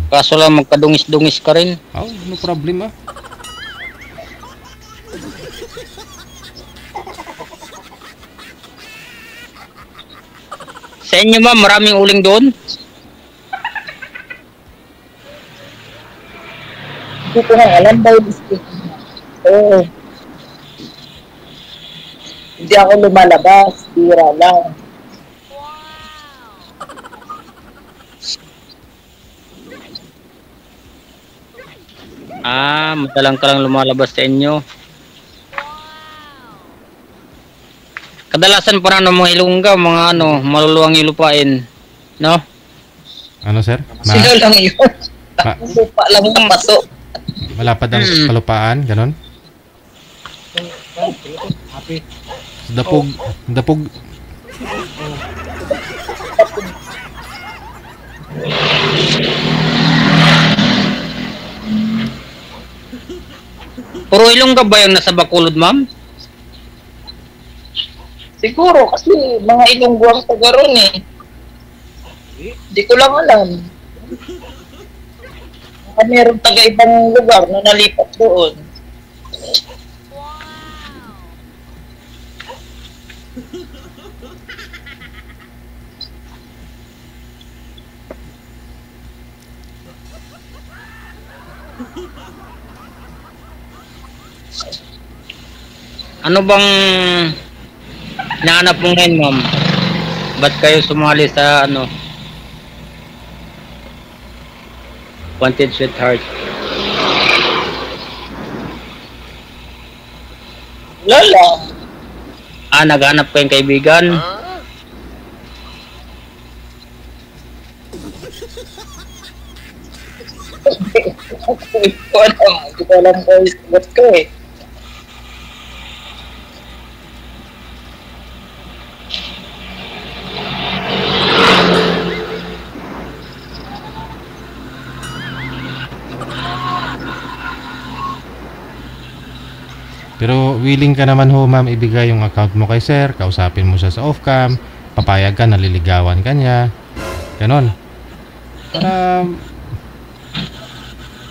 Kaso lang magkadungis-dungis ka rin. Oh, no problem Sa inyo, ma'am, maraming uling doon? Hindi ko nga alam daw. Oo. Hindi ako lumalabas. Bira lang. Madalang ka lang lumalabas sa inyo. Kadalasan pa na mga Ilongga, mga maluluwang ilupain. No? Ano, sir? Sino lang yun? Lupa lang ang paso. Malapad ang kalupaan, ganon? Dapog. Puro Ilongga ba yung nasa Bacolod, ma'am? Siguro, kasi mga Ilonggo ang taga ron eh. Hindi ko lang alam. Baka meron taga ibang lugar na nalipat doon. Ano bang hinahanap mo ngayon, ma'am? Ba't kayo sumali sa ano? Wanted Sweetheart. Lola. Naghanap kayong kaibigan? Hindi ko alam ko yung sagot ko eh. Pero willing ka naman ho ma'am ibigay yung account mo kay sir, kausapin mo siya sa off-cam, papayag ka, naliligawan ka niya, ganon. Para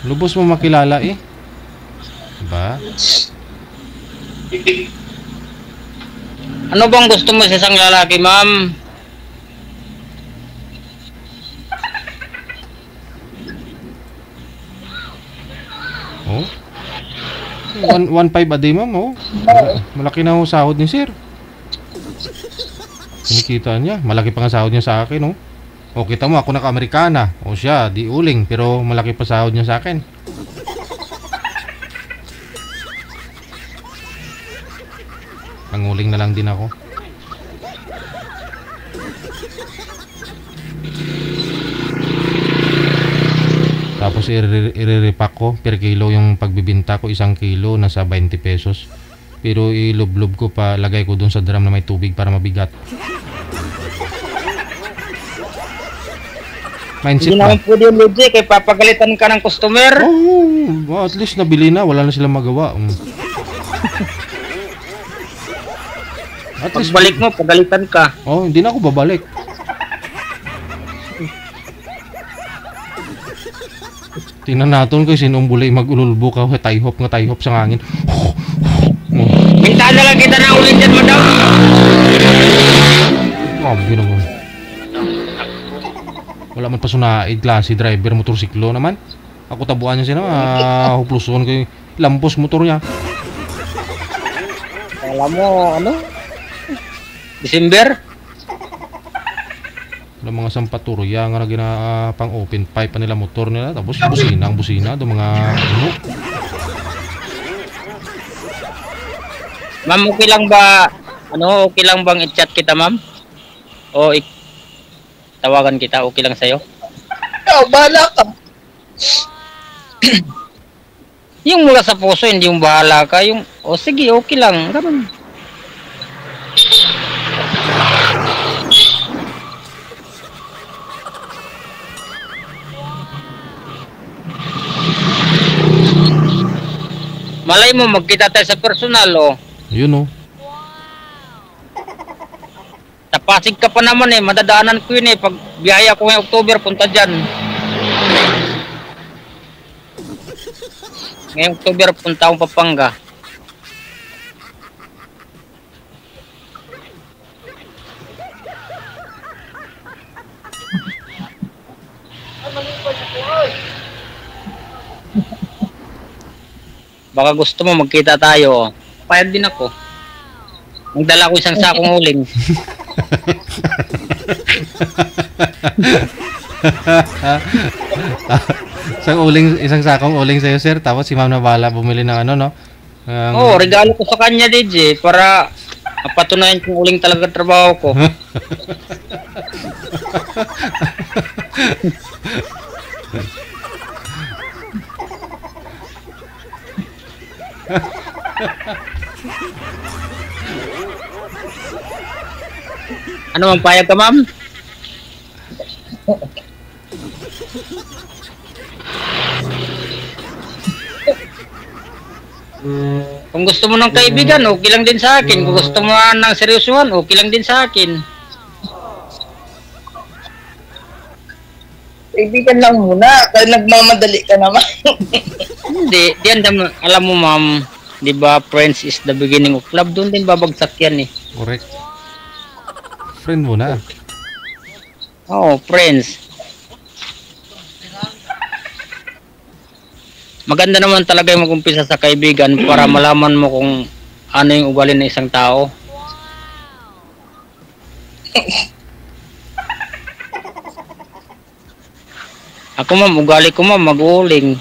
lubos mo makilala eh. Diba? Ano bang gusto mo sa isang lalaki, ma'am? Oh? 1.5 a day, ma'am, oh. Malaki na ho sahod ni sir. Kinikita niya. Malaki pa nga sahod niya sa akin, oh. O, kita mo, ako naka-Amerikana. O siya, di uling. Pero malaki pa sahod niya sa akin. Panguling na lang din ako. Tapos i-repack ko per kilo yung pagbibinta ko, 1 kilo nasa 20 pesos. Pero ilublob ko pa, lagay ko dun sa drum na may tubig para mabigat. Mindset Hindi ba? naman pwede yung logic, kaya papagalitan ka ng customer. Oh, at least nabili na, wala na silang magawa. At least pagbalik mo, pagalitan ka. Oh, hindi na ako babalik. Tingnan natin kung sinong bulay mag-ululbo ka, tayhop nga tayhop sa hangin. Minta na lang kita na ulit dyan, madam. Grabe naman. Wala man pa sunaid, klase driver, motorsiklo naman. Ako tabuan niya sila, hupluson ko yung lampos motor niya. Alam mo, ano? December? Wala mga sampaturoya nga na pang open pipe pa nila motor nila. Tapos busina, ang busina, do mga ano. Ma'am, okay lang ba, ano, okay lang bang i-chat kita, ma'am? O tawagan kita, okay lang sa'yo? Ikaw, bahala ka. Yung mula sa puso, hindi yung bahala ka. Yung, sige, okay lang. Ganun. Malay mo, magkita tayo sa personal, oh. Yun, oh. Sa Pasig ka pa naman eh, madadaanan ko yun eh. Pag biyaya ko ngayong October, punta dyan. Ngayong October, punta akong Pampanga. Baka gusto mo magkita tayo. Payag din ako. Magdala ko isang sakong uling. Isang sakong uling sa'yo, sir. Tapos si ma'am na bahala bumili ng ano, no? Oo, regalo ko sa kanya, DJ. Para mapatunayan kung uling talaga trabaho ko. Ano mang payag ka, ma'am? Kung gusto mo ng kaibigan, okay lang din sa akin. Kung gusto mo ng seryosohan, okay lang din sa akin. Kaibigan lang muna, kaya nagmamadali ka naman. Hindi, diyan alam mo, ma'am, 'di ba, friends is the beginning of love. Doon din babagsak yan eh. Correct. Friend mo na. Oh, friends. Maganda naman talaga yung mag-umpisa sa kaibigan para malaman mo kung ano yung ugali ng isang tao. Ako ma'am, ugali ko ma'am, mag-uuling.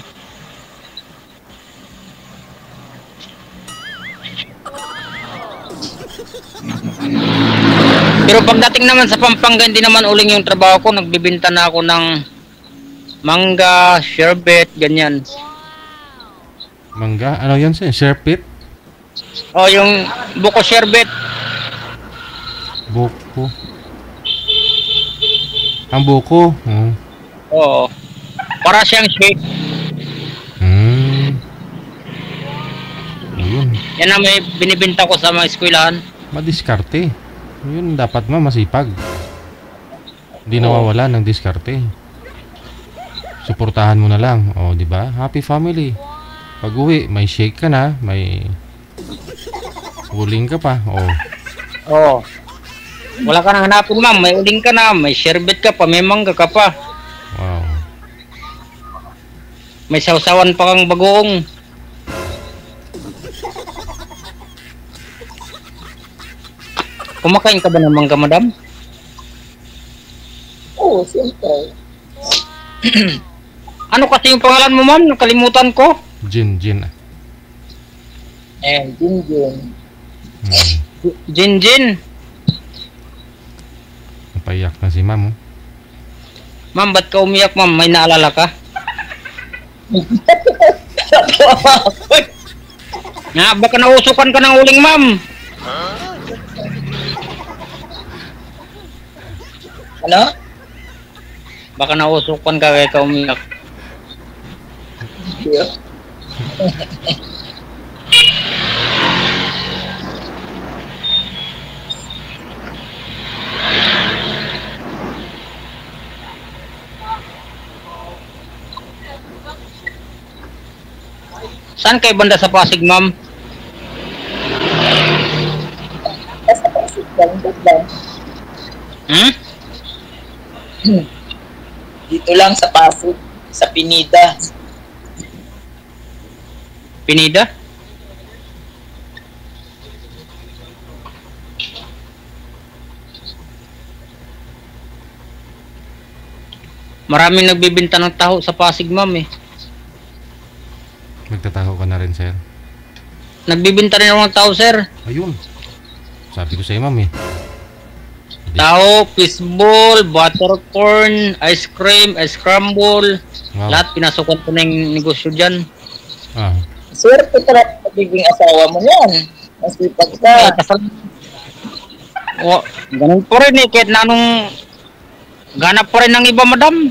Pero pagdating naman sa Pampanga, hindi naman uling yung trabaho ko. Nagbibinta na ako ng mangga, sherbet, ganyan. Mangga? Ano yun siya? Sherbet? Oh, yung buko sherbet. Buko. Ang buko? Oo. Para siyang shake. Ayun. Yan ang may binibinta ko sa mga eskwelahan. Madiskarte. Yun, dapat masipag. Hindi nawawala ng diskarte. Suportahan mo na lang. O, di ba? Happy family. Pag uwi, may shake ka na, may uling ka pa. Oo. Wala ka nang hanapin, ma'am. May uling ka na, may sherbet ka pa, may mangga ka pa. Wow. May sausawan pa kang bagoong. Kumakain ka ba ng mangga, madam? Oo, siyempre. Ano kasi yung pangalan mo, ma'am? Nakalimutan ko. Jin. Jin. Jin. Napaiyak na si ma'am. Ma'am, ba't ka umiyak, ma'am? May naalala ka? Nga, baka nausukan ka ng uling, ma'am. Ano? Baka nausukan ka kaya ka umiyak. Saan kayo banda sa Pasig, ma'am? Sa Pasig lang. Dito lang sa Pasig, sa Pinida. Pinida? Maraming nagbibinta ng taho sa Pasig, ma'am eh. Magtataho ka na rin, sir. Nagbibinta rin ako ng taho, sir. Ayun. Sabi ko sa'yo, ma'am eh. Taho, fishball, buttercorn, ice cream, ice crumble. Wow. Lahat pinasukan ko na yung negosyo dyan. Swerte ka lang pagiging asawa mo yan. Masipag ka. Ganun po rin eh. Kahit na anong ganap pa rin ng iba, madam.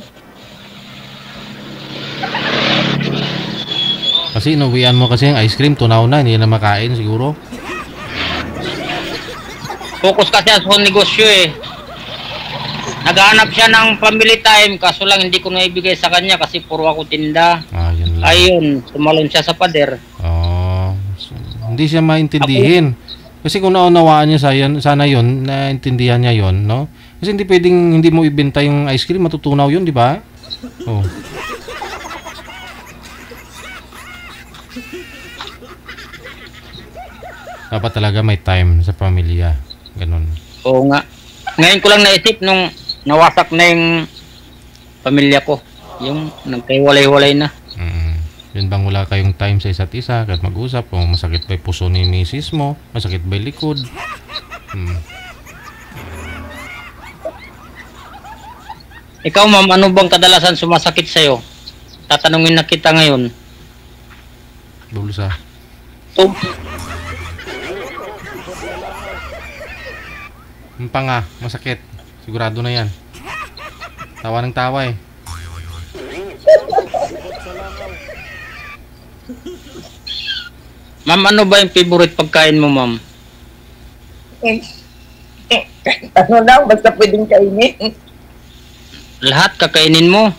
Kasi inuwian mo kasi yung ice cream, tunaw na, hindi na makain siguro. Focus kasi sa negosyo eh. Naghahanap siya ng family time, kaso lang hindi ko naibigay sa kanya kasi puro ako tinda. Yun lang. Ayun, tumalon siya sa pader. So, hindi siya maintindihin. Kasi kung naunawaan niya sana yun, naintindihan niya yun, no? Kasi hindi pwedeng hindi mo ibenta yung ice cream, matutunaw yun, di ba? Dapat talaga may time sa pamilya. Ganun. Oo nga. Ngayon ko lang naisip nung nawasak na yung pamilya ko. Yung nagkahiwalay-walay na. Yun bang wala kayong time sa isa't isa kahit mag-usap kung masakit ba yung puso ni misis mo, masakit ba yung likod? Ikaw, ma'am, ano bang kadalasan sumasakit sa'yo? Tatanungin na kita ngayon. Bulsa. Ang panga, masakit. Sigurado na yan. Tawa ng tawa eh. Ma'am, ano ba yung favorite pagkain mo, ma'am? Ano lang, basta pwedeng kainin. Lahat kakainin mo?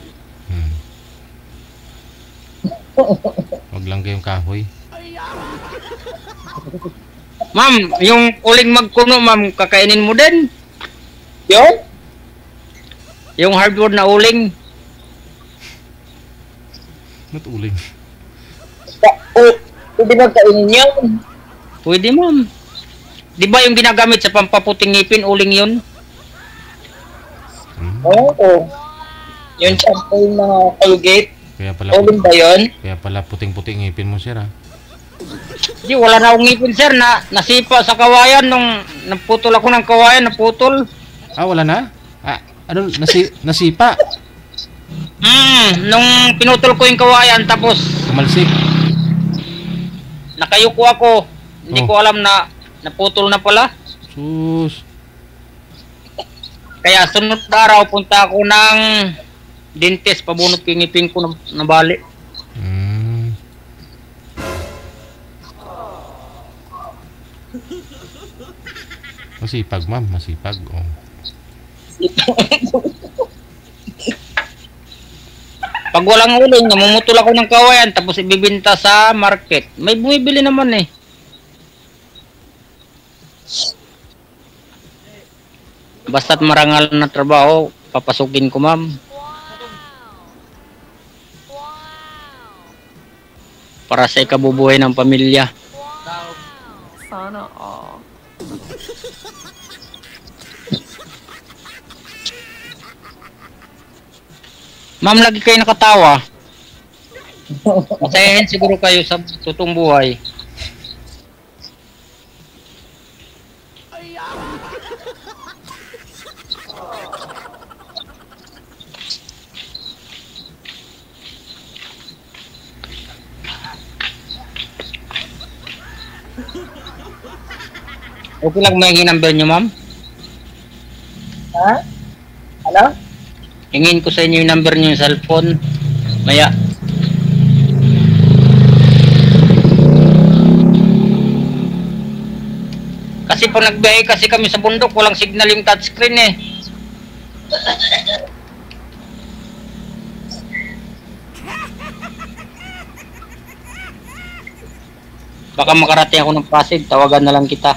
Huwag lang kayong kahoy. Ma'am, yung uling magkuno, ma'am, kakainin mo din? Yun? Yung hardwood na uling. Ba't uling? Pwede ba kainin yun? Pwede, ma'am. Di ba yung ginagamit sa pampaputing ngipin, uling yun? Oo. Yung shampoo na Colgate. Kaya pala, uling ba yun? Kaya pala puting-puting ngipin mo, sir, ha? Di, wala na akong ngipin, sir. Nasipa sa kawayan nung naputol ako ng kawayan, naputol. Ah, wala na? Ah, ano, nasipa? Nung pinutol ko yung kawayan, tapos Kumalsik. nakayuko ako. Hindi ko alam na naputol na pala. Sus. Kaya sunod na araw, punta ako ng dentist, pabunot ko yung ngipin ko na bali. Masipag, ma'am. Masipag. Oh. Pag walang uling, namumutol ako ng kawayan, tapos ibibinta sa market. May bumibili naman eh. Basta't marangal na trabaho, papasukin ko, ma'am. Para sa ikabubuhay ng pamilya. Sana all. Ma'am, lagi kayo nakatawa. Masayahin siguro kayo sa totoong buhay. Okay lang may number nyo, ma'am? Ha? Ano? Hingin ko sa inyo yung number nyo yung cellphone. Maya. Kasi pag nagbiyahe kasi kami sa bundok, walang signal yung touchscreen eh. Baka makarating ako ng Pasig, tawagan na lang kita.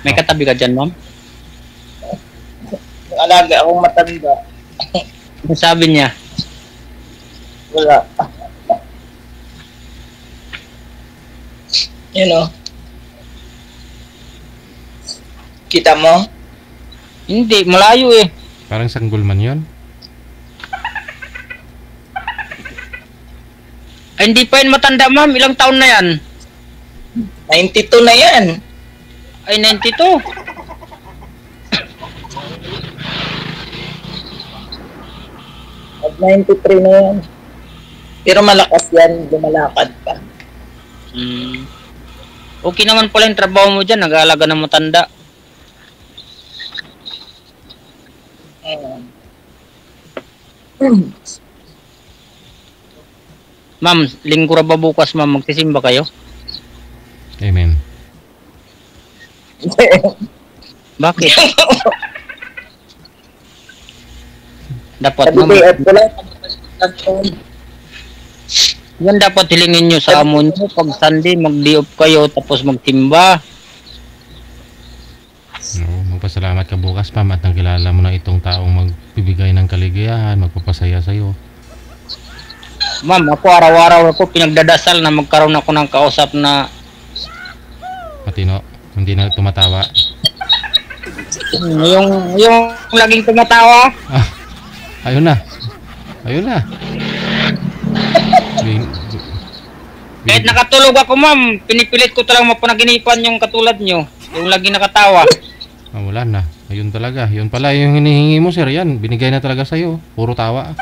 May katabi ka dyan, ma'am? Alaga akong matanda. Ano sabi niya? Wala. You know. Kita mo? Hindi, malayo eh. Parang sanggol man yun. Ay, hindi pa yun matanda, ma'am. Ilang taon na yan? 92 na yan. Ay, 92. At 93 na yan. Pero malakas yan, lumalakad pa. Okay naman pala yung trabaho mo dyan, nag-aalaga ng matanda. Ma'am, linggo ra ba bukas, ma'am? Magsisimba kayo? Amen. Bakit? Dapat, Sabi ma'am. wala. Yan dapat hilingin nyo sa amo nyo. Pag Sunday, mag-day off kayo, tapos magtimba. Oo, magpasalamat ka bukas, ma'am, at nakilala mo na itong taong magbibigay ng kaligayahan, magpapasaya sa'yo. Ma'am, ako araw-araw ako pinagdadasal na magkaroon ako ng kausap na Matino, hindi na tumatawa. yung laging tumatawa. Ah, ayun na. Ayun na. Kahit nakatulog ako, ma'am, pinipilit ko talagang mapanaginipan yung katulad nyo. Yung laging nakatawa. Ah, wala na. Ayun talaga. Yun pala yung hinihingi mo, sir. Yan, binigay na talaga sa'yo. Puro tawa.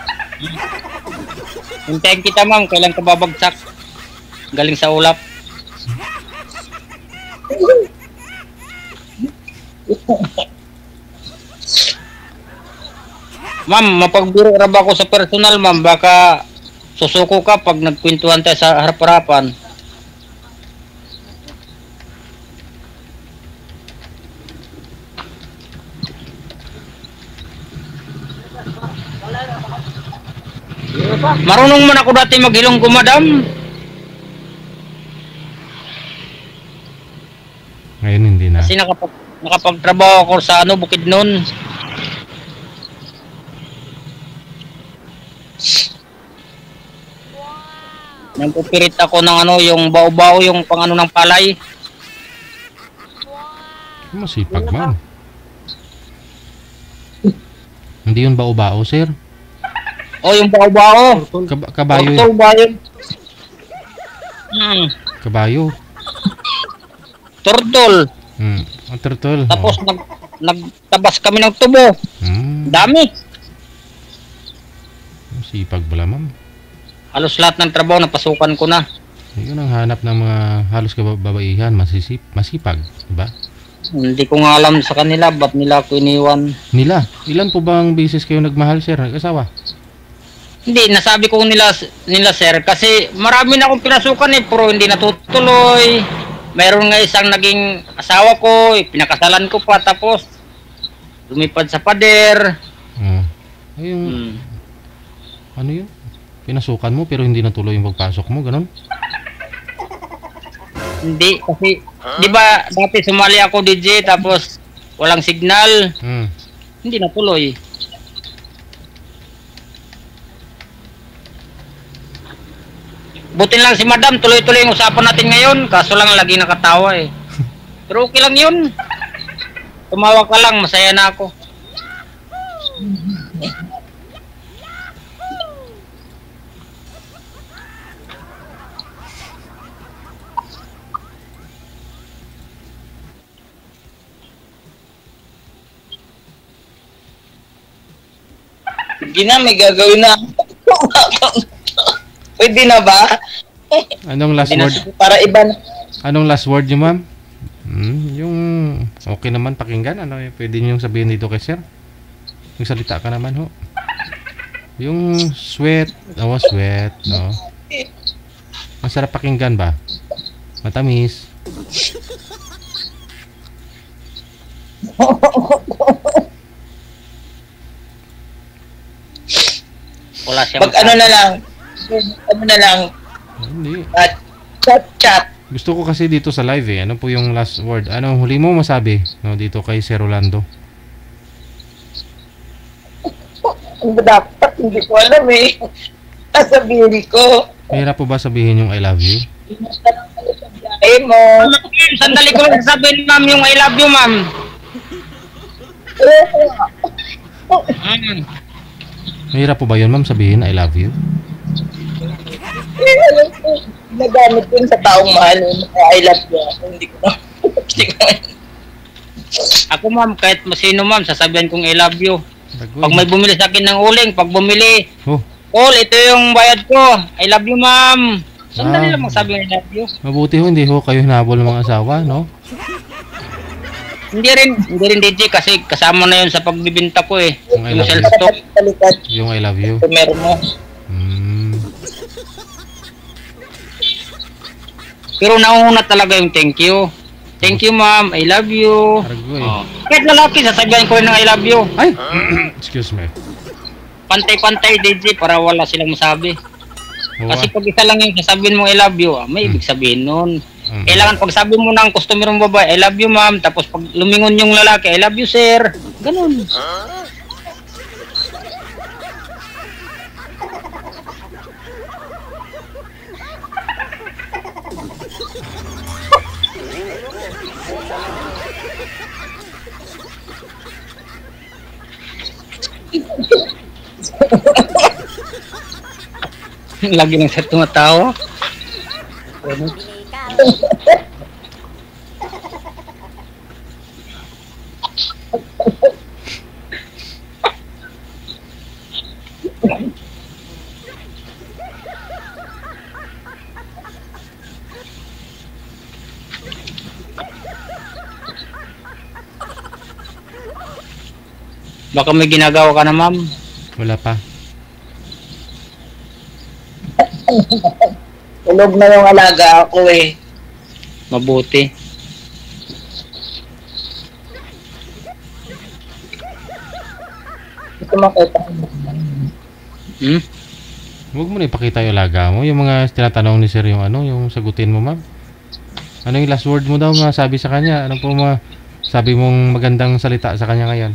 Hintayin kita, ma'am. Kailan ka babagsak? Galing sa ulap. Ma'am, mapagbiro ra ba ako sa personal, ma'am? Baka susuko ka pag nagkwentuhan tayo sa harap-harapan. Marunong man ako dati maghilong ko, madam. Ngayon hindi na. Kasi nakapagtrabaho ako sa Bukidnon. Nagpupirit ako ng yung bao-bao, yung pang ng palay. Masipag, ma'am. Hindi yun bao-bao, sir? Yung bao-bao. Kabayo. Kabayo. Turtle. Ang turtle. Tapos nagtabas kami ng tubo. Dami. Masipag pala, ma'am. Halos lahat ng trabaho napasukan ko na. Yun ang hanap ng mga halos kababaihan, masipag, diba? Hindi ko nga alam sa kanila, ba't nila ako iniwan? Nila? Ilan po bang beses kayo nagmahal, sir? Nag-asawa? Hindi, nasabi ko nila sir, kasi marami na akong pinasukan pero hindi natutuloy. Mayroon nga isang naging asawa ko, pinakasalan ko pa, tapos lumipad sa pader. Ano yun? Pinasukan mo pero hindi natuloy yung pagpasok mo, ganun? Hindi, kasi, di ba dati sumali ako DJ tapos walang signal. Hindi natuloy. Buti lang si madam, tuloy-tuloy yung usapan natin ngayon, kaso lang lagi nakatawa eh. Pero okay lang yun. Tumawa ka lang, masaya na ako. Sige na, may gagawin na. Pwede na ba? Anong last word? Para iba na. Anong last word niyo, ma'am? Yung okay naman pakinggan. Ano pwede niyo sabihin dito kay sir? Yung salita ka naman, ho. Yung sweat. Sweat. Masarap pakinggan ba? Matamis. Wala siyang ano na lang. Hindi. Chat. Gusto ko kasi dito sa live Ano po yung last word? Ano huli mo masabi? Dito kay Sir Rolando. Dapat, hindi ko alam eh. Sasabihin ko. Mahirap po ba sabihin yung I love you? Sandali ko lang sabihin, ma'am, yung I love you, ma'am. Mahirap po ba yun, ma'am, sabihin I love you? Nagamit yun sa taong mahal. I love you. Hindi ko na. Ako, ma'am, kahit masino, ma'am, sasabihin kong I love you. Pag may bumili sa akin ng uling, pag bumili, ito yung bayad ko. I love you, ma'am. Sandali lang magsabi ng I love you. Mabuti ho, hindi ho kayo hinabol ng mga asawa, no? Hindi rin DJ kasi kasama na yun sa pagbibinta ko eh. Yung sales stock. Yung I love you. Meron mo. Pero nauna talaga yung thank you. Thank you, ma'am. I love you. Kahit lalaki, sasabihin ko rin ng I love you. Ay! Excuse me. Pantay-pantay, DJ, para wala silang masabi. Kasi pag isa lang yung sasabihin mo I love you, may ibig sabihin nun. Kailangan pag sabi mo ng customer mong babae, I love you, ma'am. Tapos pag lumingon yung lalaki, I love you, sir. Ganun. Lagi nang sir tumatawa. Baka may ginagawa ka na, ma'am. Wala pa. Tulog na yung alaga ako eh. Mabuti. Ito makita ko. Huwag mo na ipakita yung alaga mo. Yung mga tinatanong ni sir yung ano, yung sagutin mo, ma'am. Ano yung last word mo daw masabi sa kanya? Ano po sabi mong magandang salita sa kanya ngayon?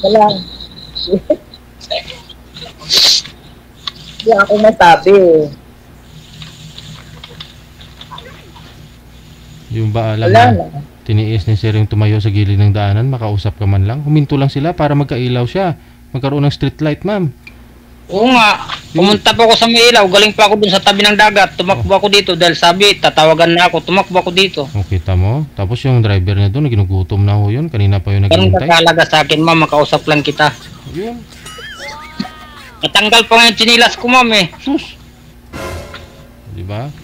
Wala. Hindi ako masabi. Yung ba alam na tiniis ni sir yung tumayo sa gilid ng daanan, makausap ka man lang. Huminto lang sila para magkailaw siya. Magkaroon ng street light, ma'am. Oo nga. Pumunta pa ako sa may ilaw. Galing pa ako dun sa tabi ng dagat. Tumakbo ako dito dahil sabi, tatawagan na ako. Tumakbo ako dito. O, kita mo? Tapos yung driver niya doon, ginugutom na ho yun. Kanina pa yung Ganun naghihintay. kakalaga sa akin, ma'am. Makausap lang kita. Yun. Natanggal pa nga yung chinilas ko, ma'am eh. Sus! Diba?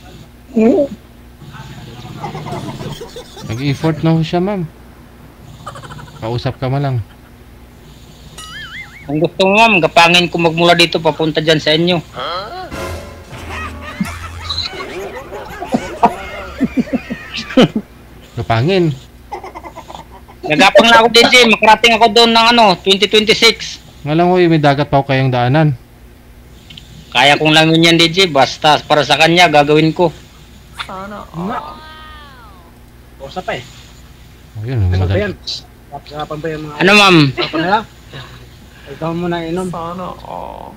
Nag-effort na ho siya, ma'am. Kausap ka man lang. Kung gusto mo, ma'am, gapangin ko magmula dito papunta dyan sa inyo. Gapangin? Nagapang na ako DJ. Makarating ako doon ng 2026. Nga lang ho, may dagat pa ho kayong daanan. Kaya kong lang yun yan DJ. Basta para sa kanya, gagawin ko. Sana Usap pa eh. Ayun, Ano ba madali. yan? Usapan ba yung mga... Ano, ma'am? Usapan nila? Ikaw mo na inom. Sana all.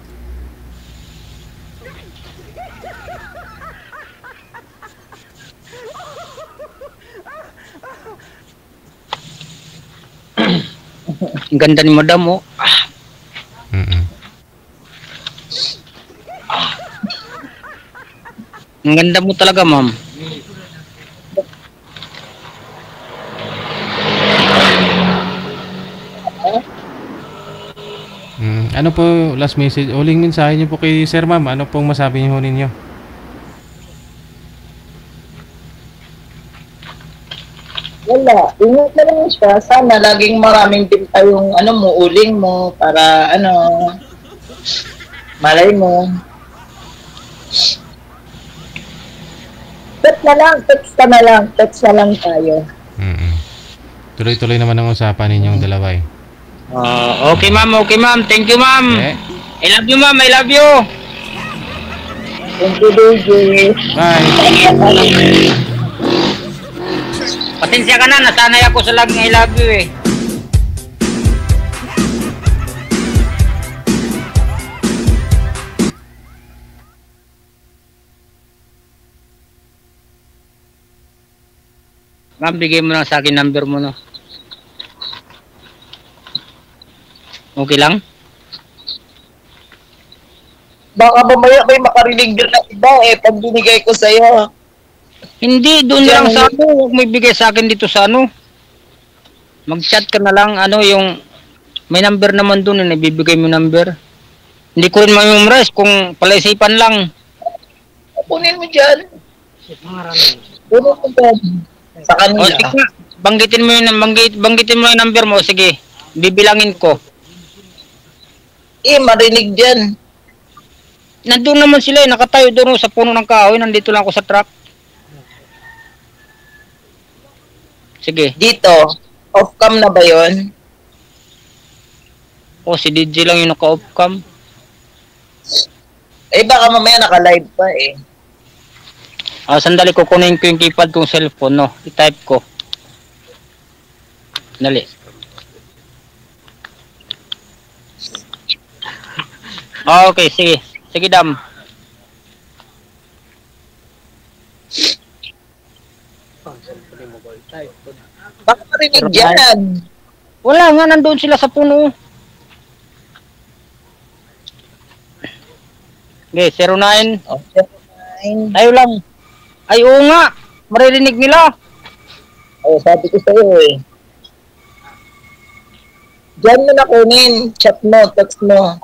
Ang ganda ni madam, oh. Ang ganda mo talaga, ma'am. Ano po last message, uling mensahe niyo po kay Sir Ma'am? Ano pong masabi niyo ninyo? Wala. Ingat na lang siya. Sana laging maraming tinta yung uling mo para malay mo. Text na lang. Text na lang tayo. Tuloy-tuloy naman ang usapan ninyong dalawa eh. Okay, ma'am. Okay, ma'am. Thank you, ma'am. Okay. I love you, ma'am. I love you. Thank you, DJ. Bye. Pasensya ka na. Nasanay ako sa laging I love you eh. Ma'am, bigay mo lang sa akin number mo, no? Okay lang? Baka mamaya may makarinig din ng iba pag binigay ko sa'yo. Hindi, doon lang sa huwag mo ibigay sa akin dito sa Mag-chat ka na lang, yung may number naman doon, ibibigay mo number. Hindi ko rin ma-memorize kung palaisipan lang. Kunin mo dyan. Kunin mo dyan. Sa kanila. Sige nga, banggitin mo yung number mo, sige. Bibilangin ko. Marinig dyan. Nandun naman sila nakatayo doon sa puno ng kahoy, nandito lang ako sa truck. Sige. Dito, off-cam na ba yun? Si DJ lang yung naka-off-cam. Baka mamaya naka-live pa Sandali, kukunin ko yung keypad kong cellphone, no? I-type ko. Dali. Okay, sige. Sige, Dam. Baka marinig dyan. Wala nga, nandoon sila sa puno. Okay, 09. Tayo lang. Ay, oo nga. Maririnig nila. Sabi ko sa'yo Diyan mo na kunin. Chat mo,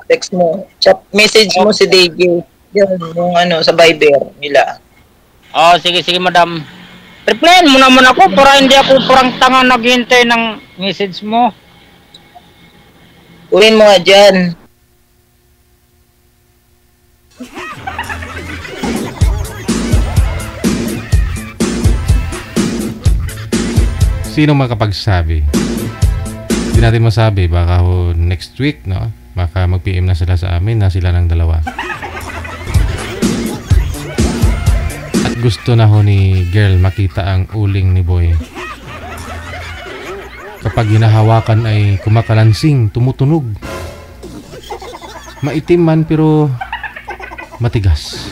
text mo. Chat, message mo si DJ. Diyan, yung sa Viber nila. Sige, madam. Replyan mo naman ako para hindi ako parang tanga naghihintay ng message mo. Kunin mo nga dyan. Sino makapagsabi? Hindi natin masabi, baka next week, no? Baka mag-PM na sila sa amin na sila ng dalawa. At gusto na ho ni girl makita ang uling ni boy. Kapag hinahawakan ay kumakalansing, tumutunog. Maitim man pero matigas.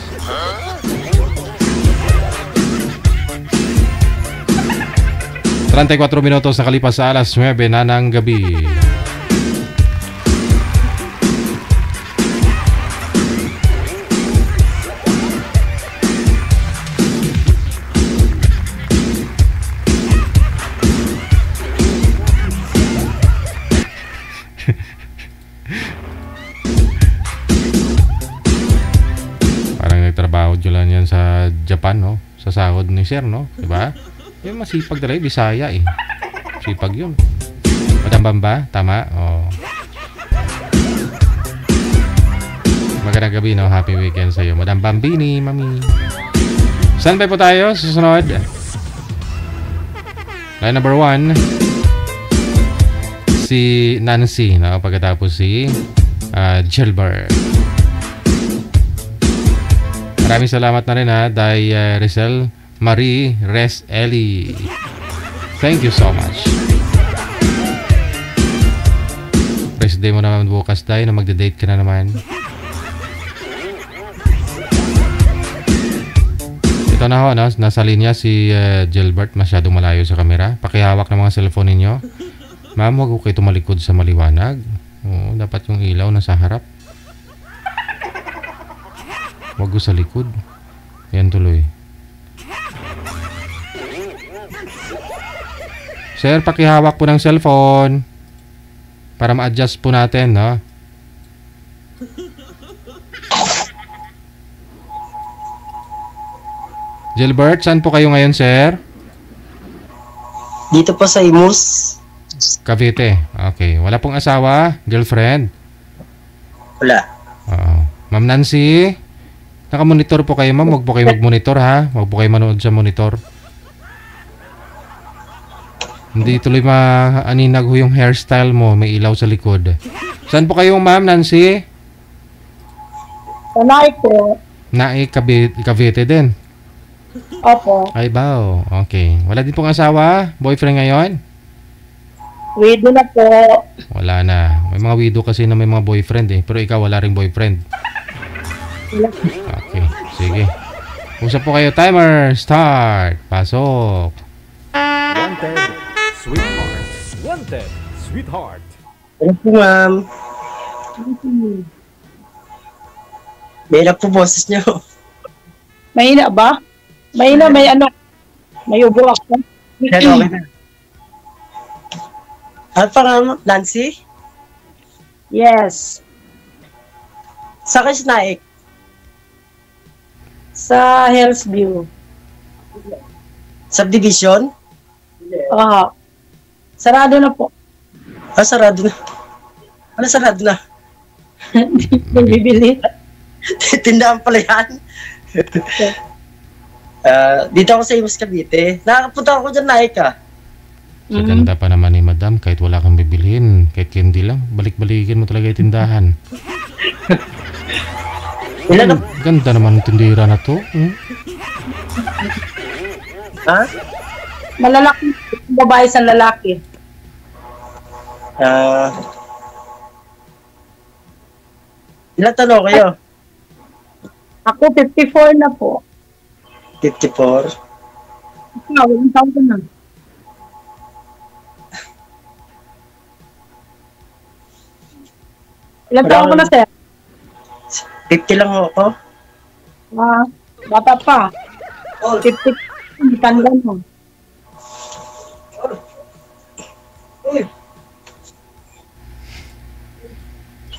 Trentay 4 minutos na kalipas sa alas 9 na ng gabi. Nagtrabaho dyan yan sa Japan, no? Sa sahod ni sir, no? Diba? Yung masipag talaga, Bisaya eh. Sipag yun. Madam Bamba, tama? Oh. Magandang gabi, no? Happy weekend sa'yo. Madam Bambini, mami. Saan ba po tayo? Susunod. Line number 1. Si Nancy, no? Pagkatapos si Gilbert. Maraming salamat na rin Day Rizal Marie Res Ellie. Thank you so much. Rest day mo naman bukas Day na magde-date ka na naman. Ito na ho, no? Nasa linya si Gilbert, masyadong malayo sa kamera. Pakihawak ng mga cellphone ninyo. Ma'am, huwag ko kayo tumalikod sa maliwanag. Oo, dapat yung ilaw nasa harap. Wag ko sa likod. Yan tuloy. Sir, pakihawak po ng cellphone para ma-adjust po natin, no? Gilbert, saan po kayo ngayon, sir? Dito po sa Imus. Cavite. Okay. Wala pong asawa? Girlfriend? Wala. Ma'am Nancy? Naka-monitor po kayo, ma'am. Huwag po kayo mag-monitor, ha? Huwag po kayo manood sa monitor. Hindi tuloy maaninag ho yung hairstyle mo. May ilaw sa likod. Saan po kayo, ma'am Nancy? Sa Naik po. Naik, Cavite din. Opo. Ay, bao. Okay. Wala din pong asawa? Boyfriend ngayon? Widow na po. Wala na. May mga widow kasi na may mga boyfriend eh. Pero ikaw wala ring boyfriend. Okay, sige. Usap po kayo. Timer, start. Pasok. Wanted, sweetheart. Wanted, sweetheart. Ano po, ma'am? Mahina po boses niyo. Mahina ba? Mahina, may ano? May ubo ako. Okay na. Ano pa nga, Nancy? Yes. Sa Naik? Sa Hillsview. Subdivision? Oo. Sarado na po. Sarado na. Ano sarado na? Hindi bibili. Tindahan pala yan. Dito ako sa Imus Cavite. Nakakapunta ako dyan, Naik Sa ganda pa naman ni madam, kahit wala kang bibilhin, kahit candy lang, balik-balikin mo talaga yung tindahan. Ganda naman ng tindira na to. Ha? Malalaki. Babae sa lalaki. Ilan tanong kayo? Ako 54 na po. 54? Ikaw, ilang taon ka na? Ilang taon ko na, sir? 50 lang ako. Bata pa. 50, tanda mo.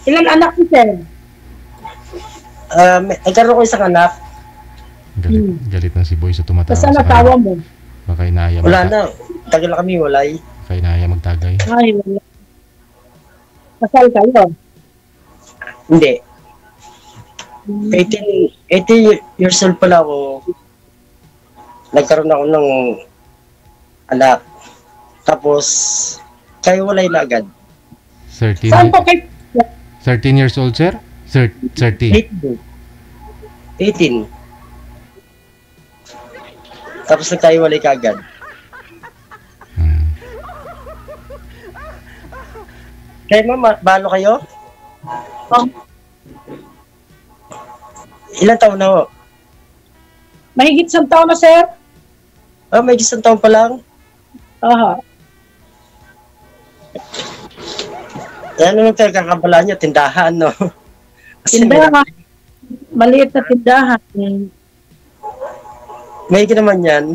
Ilan anak mo, sir? Nagkaroon ko isang anak. Galit na si Boy sa tumatawa Saan natawa mo? Baka inaya wala na. Tagal na kami, walay. Baka inaya magtagay. Ay, wala. Kasal kayo? Hindi. 18 years old pala ako. Nagkaroon ako ng anak. Tapos, kayo walay na agad. 13 13 years old, sir? 30. 18. Tapos nagtahiwalay kagad. Kaya ma'am, balo kayo? Ilan taon na ho? Mahigit 1 taon na, sir. May 1 taon pa lang? Aha. Ano nung kakabala niyo? Tindahan, no? Tindahan. Maliit na tindahan. May naman yan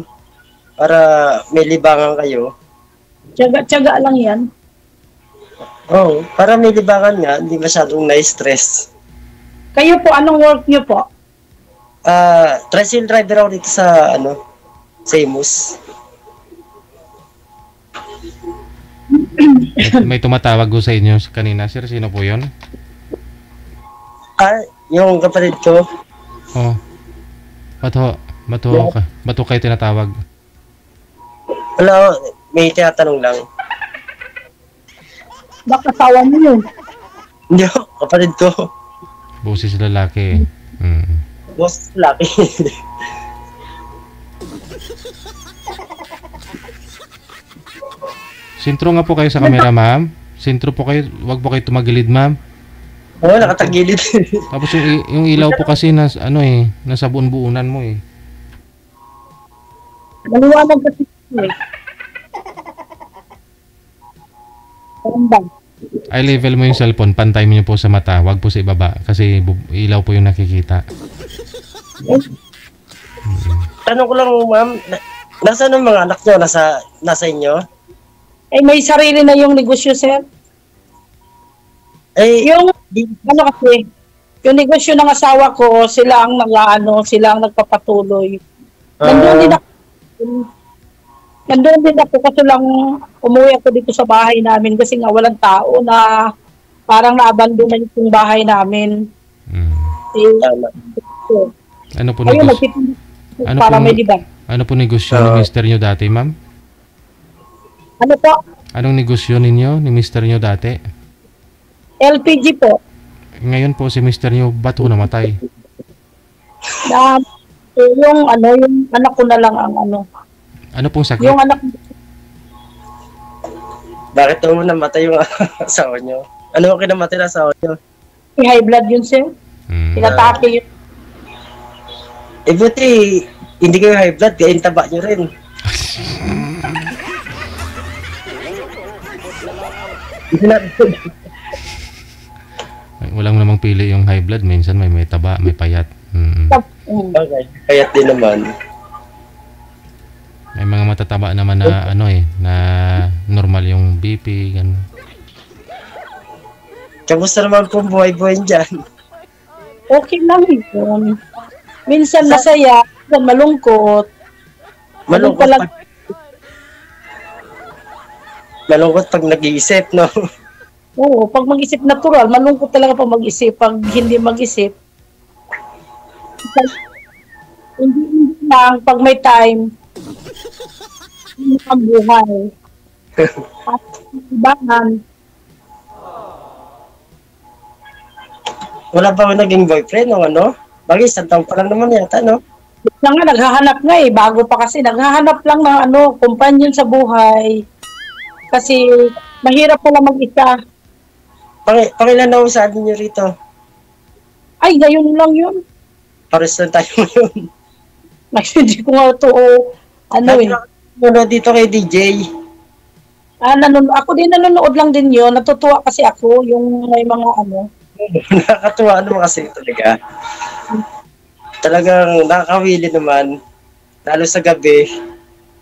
para may libangan kayo. Tiyaga lang yan. Oo, para may libangan nga, hindi masyadong na-stress. Kayo po, anong work niyo po? Tricycle driver ako dito sa, sa Imus. May tumatawag ko sa inyo kanina, sir. Sino po yun? Yung kapatid ko. Oh. Bato kayo tinatawag? Wala, may tinatanong lang. Baka asawa mo yun. Hindi, kapatid ko. Boses lalaki. Boses lalaki. Sintro nga po kayo sa camera, ma'am. Sintro po kayo, wag po kayo tumagilid, ma'am. Oo, nakatagilid. Tapos yung ilaw po kasi nasa buon-buunan mo eh. Maliwanag kasi Ay level mo yung cellphone, pantay mo niyo po sa mata, wag po sa ibaba kasi ilaw po yung nakikita. Tanong ko lang, ma'am, nasaan ang mga anak nyo? Nasa inyo? May sarili na yung negosyo, sir. Yung yung negosyo ng asawa ko, sila ang sila ang nagpapatuloy. Nandun din ako kasi lang umuwi ako dito sa bahay namin kasi nga walang tao na parang na-abandon na yung bahay namin. Ano po negosyo? Ano po negosyo ni mister nyo dati, ma'am? Ano po? Anong negosyo ninyo ni mister nyo dati? LPG po. Ngayon po si mister nyo, ba't ho namatay? Yung anak ko na lang ang Ano pong sakit? Yung anak. Bakit namatay yung asawa nyo? Ano ang kinamatay na asawa nyo? High blood yun, sir. Pinatake yun. Buti, hindi kayo high blood, kaya yung taba nyo rin. Walang namang pili yung high blood. Minsan may taba, may payat. Okay, payat din naman. May mga matataba naman na na normal yung BP, ganun. Kamusta naman po buhay-buhay dyan? Okay lang yun. Minsan masaya, minsan malungkot. Malungkot pag nag-iisip, no? Oo, pag mag-isip natural, malungkot talaga pag mag-isip. Pag hindi mag-isip, hindi lang, pag may time, ang buhay. At ibangan. Wala pa naging boyfriend o ano? Bagay, 1 taon pa lang naman yata, no? Naghahanap nga bago pa kasi. Naghahanap lang ng companion sa buhay. Kasi mahirap pala mag-isa. Pangilan na usahan niyo rito? Ay, ngayon lang yun. Pares lang tayo ngayon. Hindi ko nga ito, Nanonood dito kay DJ. Ako din nanonood lang din yun. Natutuwa kasi ako yung may mga Nakakatuwa naman kasi talaga. Talagang nakakawili naman. Lalo sa gabi,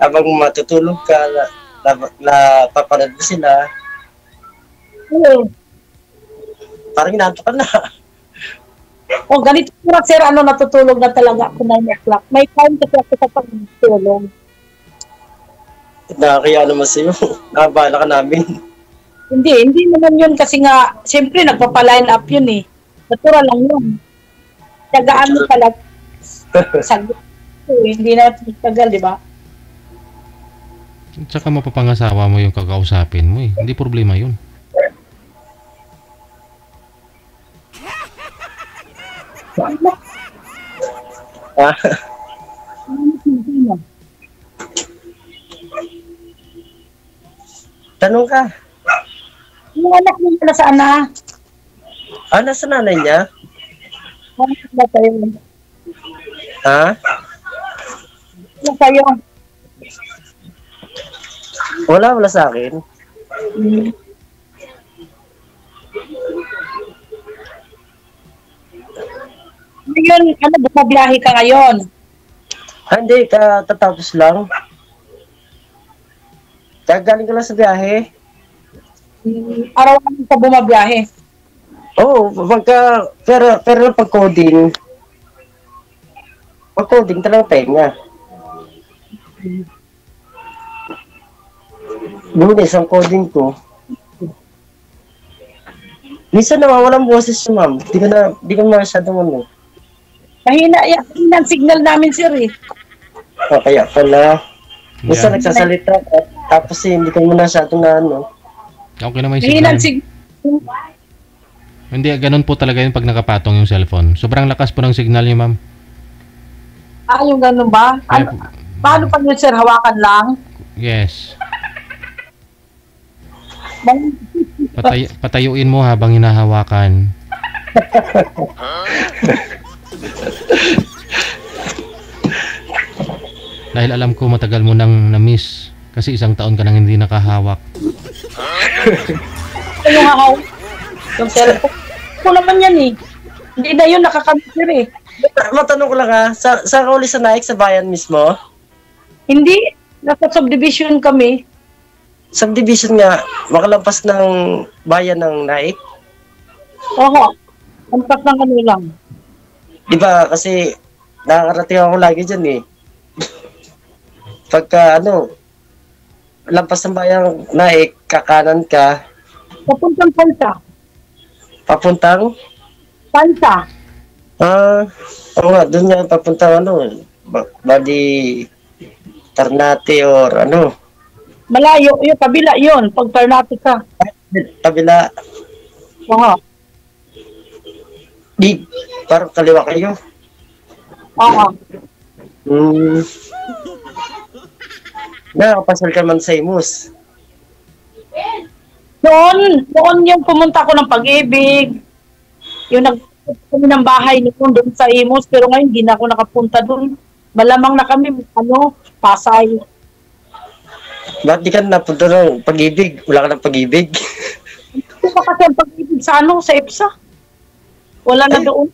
habang matutulog ka, napapanood mo sila. Parang inaantok ka na. Ganito po, sir, natutulog na talaga ako 9 o'clock. May time kasi ako sa pagtulog. Nakakaya naman sa'yo. Nakabala ka namin. Hindi naman yun kasi nga, siyempre nagpapaline up yun eh. Natural lang yun. Tagaan mo pala. Hindi na tagal, di ba? Tsaka mapapangasawa mo yung kakausapin mo eh. Hindi problema yun. Ah, tanong ka. Yung anak niya pala saan na? Nasa nanay niya? Ano ba kayo? Ha? Ano kayo? Wala sa akin. Ngayon, ano, bumabiyahe ka ngayon? Hindi, katatapos lang. Galing ko lang sa biyahe. Araw-araw ka bumabiyahe? Oo, pero lang pag-coding. Pag-coding talaga tenga. Lunes ang coding ko. Minsan nawawalang boses siya, ma'am. Di ko masyadong ano. Mahina ang signal namin, sir eh. Kaya pala. Minsan nagsasalita tapos hindi ko muna masyadong na ano. Okay naman yung signal. Hindi, ganun po talaga yun pag nakapatong yung cellphone. Sobrang lakas po ng signal niyo, ma'am. Yung ganun ba? Paano pa yun, sir? Hawakan lang? Yes. Patayuin mo habang hinahawakan. Dahil alam ko matagal mo nang na-miss. Kasi 1 taon ka nang hindi nakahawak. Yung hawak? Yung cellphone? Ko naman yan eh. Hindi na yun, nakakamit eh. Matanong ko lang ha, saan ka uli sa Naik, sa bayan mismo? Hindi, nasa subdivision kami. Subdivision nga, makalampas ng bayan ng Naik? Oo, lampas ng ano lang. Diba, kasi nakakarating ako lagi dyan eh. Pagka lampas ng bayan ng Naik, kakanan ka. Papuntang Palsa. Papuntang? Palsa. Oo nga, doon nga papuntang Badi Ternate or Malayo, yung kabila yun, pag Ternate ka. Kabila. Oo. Di, parang kaliwa kayo. Oo. Nakapasal ka man sa Imus. Noon yung pumunta ko ng Pag-ibig. Yung kami ng bahay noon doon sa Imus, pero ngayon hindi na ako nakapunta doon. Malamang na kami, Pasay. Bakit di ka napunta ng Pag-ibig? Wala ka ng Pag-ibig? Hindi pa kasi ang Pag-ibig sa sa EPSA. Wala na doon.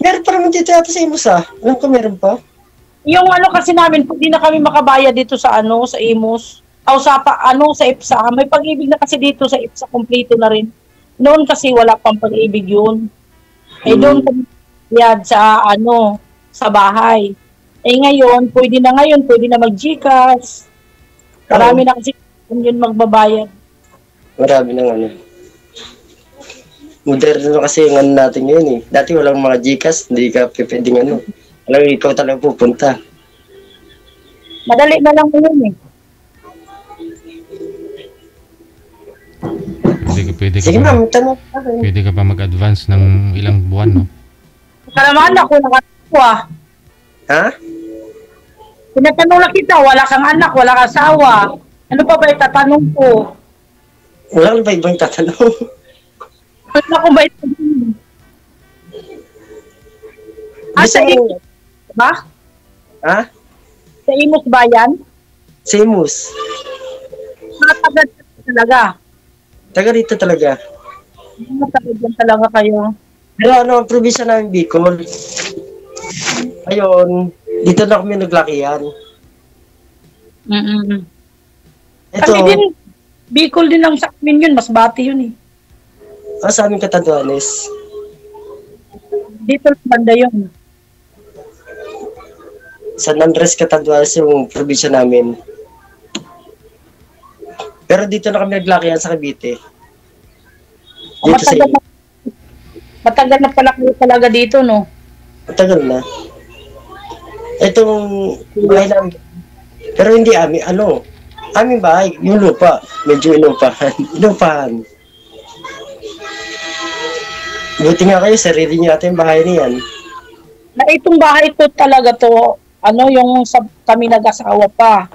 Meron pa naman dito yata sa Imus Alam ko meron pa. Yung kasi namin, hindi na kami makabaya dito sa sa Imus. O sa EPSA. May Pag-ibig na kasi dito sa EPSA, kompleto na rin. Noon kasi wala pang Pag-ibig yun. Doon kami sa sa bahay. Ngayon, pwede na mag-GCash. Marami na kasi yun magbabayad. Marami na Moderno kasi yung natin ngayon eh. Dati walang mga GCash, hindi ka pwedeng Alam ikaw talaga pupunta. Madali na lang yun eh. Pwede ka pa mag-advance ng ilang buwan, no? Kalaman ako nakatawa. Ha? Tinatanong lang kita, wala kang anak, wala kang asawa. Ano pa ba itatanong ko? Wala ba ibang tatanong? Ano ko ba itatanong? Sa Imus ba? Ha? Sa Imus bayan? Sa Imus. Matagal talaga. Taga dito talaga. Matagal dyan talaga kayo. Pero ang probinsya namin Bicol. Ayun, dito na kami naglakihan. Kasi din, Bicol din ang sa amin yun, Masbate yun eh. Sa amin Catanduanes. Dito lang banda yun. San Andres, Catanduanes yung probinsya namin. Pero dito na kami naglakihan sa Cavite. Dito matagal na pala kayo talaga dito, no? Matagal na. Itong bahay namin. Pero hindi amin, aming bahay, yung lupa. Medyo inupahan. Buti nga kayo, sarili niyo ate yung bahay niyan. Na itong bahay ko talaga to, ano, yung kami nag-asawa pa.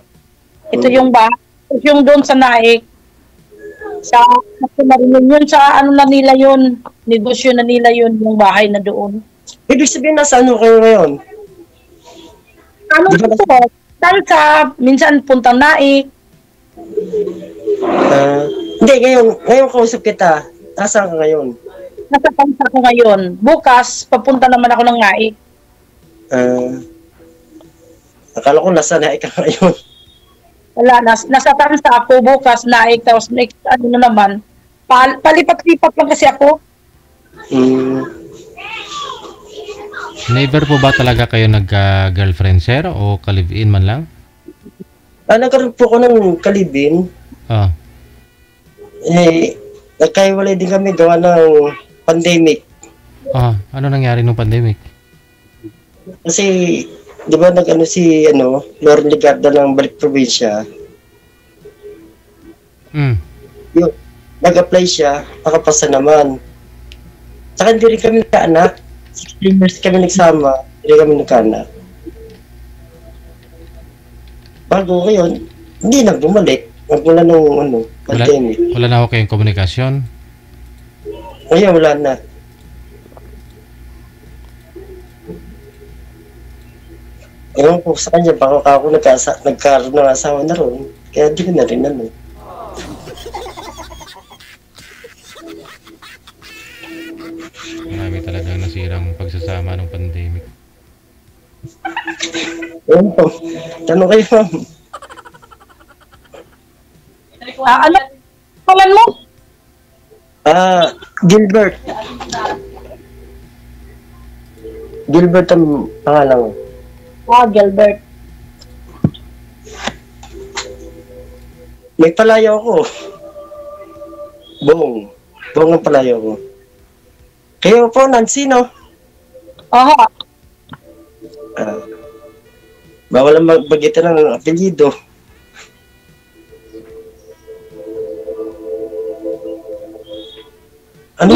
Ito yung bahay, yung doon sa Naik. Sa yun, sa ano na nila yun, negosyo na nila yun, yung bahay na doon. Ibig sabihin, nasa ano kayo ngayon? Ano ito? Dahil sa, minsan puntang Naik. Hindi, ngayon kausap kita. Nasaan ka ngayon? Nasa Tansa ko ngayon. Bukas, papunta naman ako ng Naik. Akala ko nasa Naik ka ngayon. Wala, nasa Tansa ako, bukas Naik, tapos next, ano na naman, palipat-lipat lang kasi ako. Never po ba talaga kayo nag-girlfriend, sir? O ka-live-in man lang? Nagkaroon po ako ng kalibin. Nagkahiwalay din kami gawa ng pandemic. Ano nangyari nung pandemic? Kasi, di ba nag-ano si, Lauren Ligarda ng Balik Probinsya? Yun, nag-apply siya, nakapasa naman. Saka hindi rin kami nagkaanak. 16 years kami nagsama, hindi kami nagkaanak. Bago ngayon, hindi na bumalik. Magmula nung pandemic. Wala na ako kayong komunikasyon? Ngayon, wala na. Ewan ko sa kanya, baka ako nagkaroon ng asawa na ron. Kaya di ko na rin ano. Marami talagang nasirang pagsasama ng pandemic. Ewan ko. Tanong kayo, ma'am. Ano? Paman mo? Gilbert. Gilbert ang pangalan ko. Gilbert. May palayo ako. Bong ang palayo ko. Kayo po, Nancy, no? Bawal ang magbagitan ng apelyido. Ano?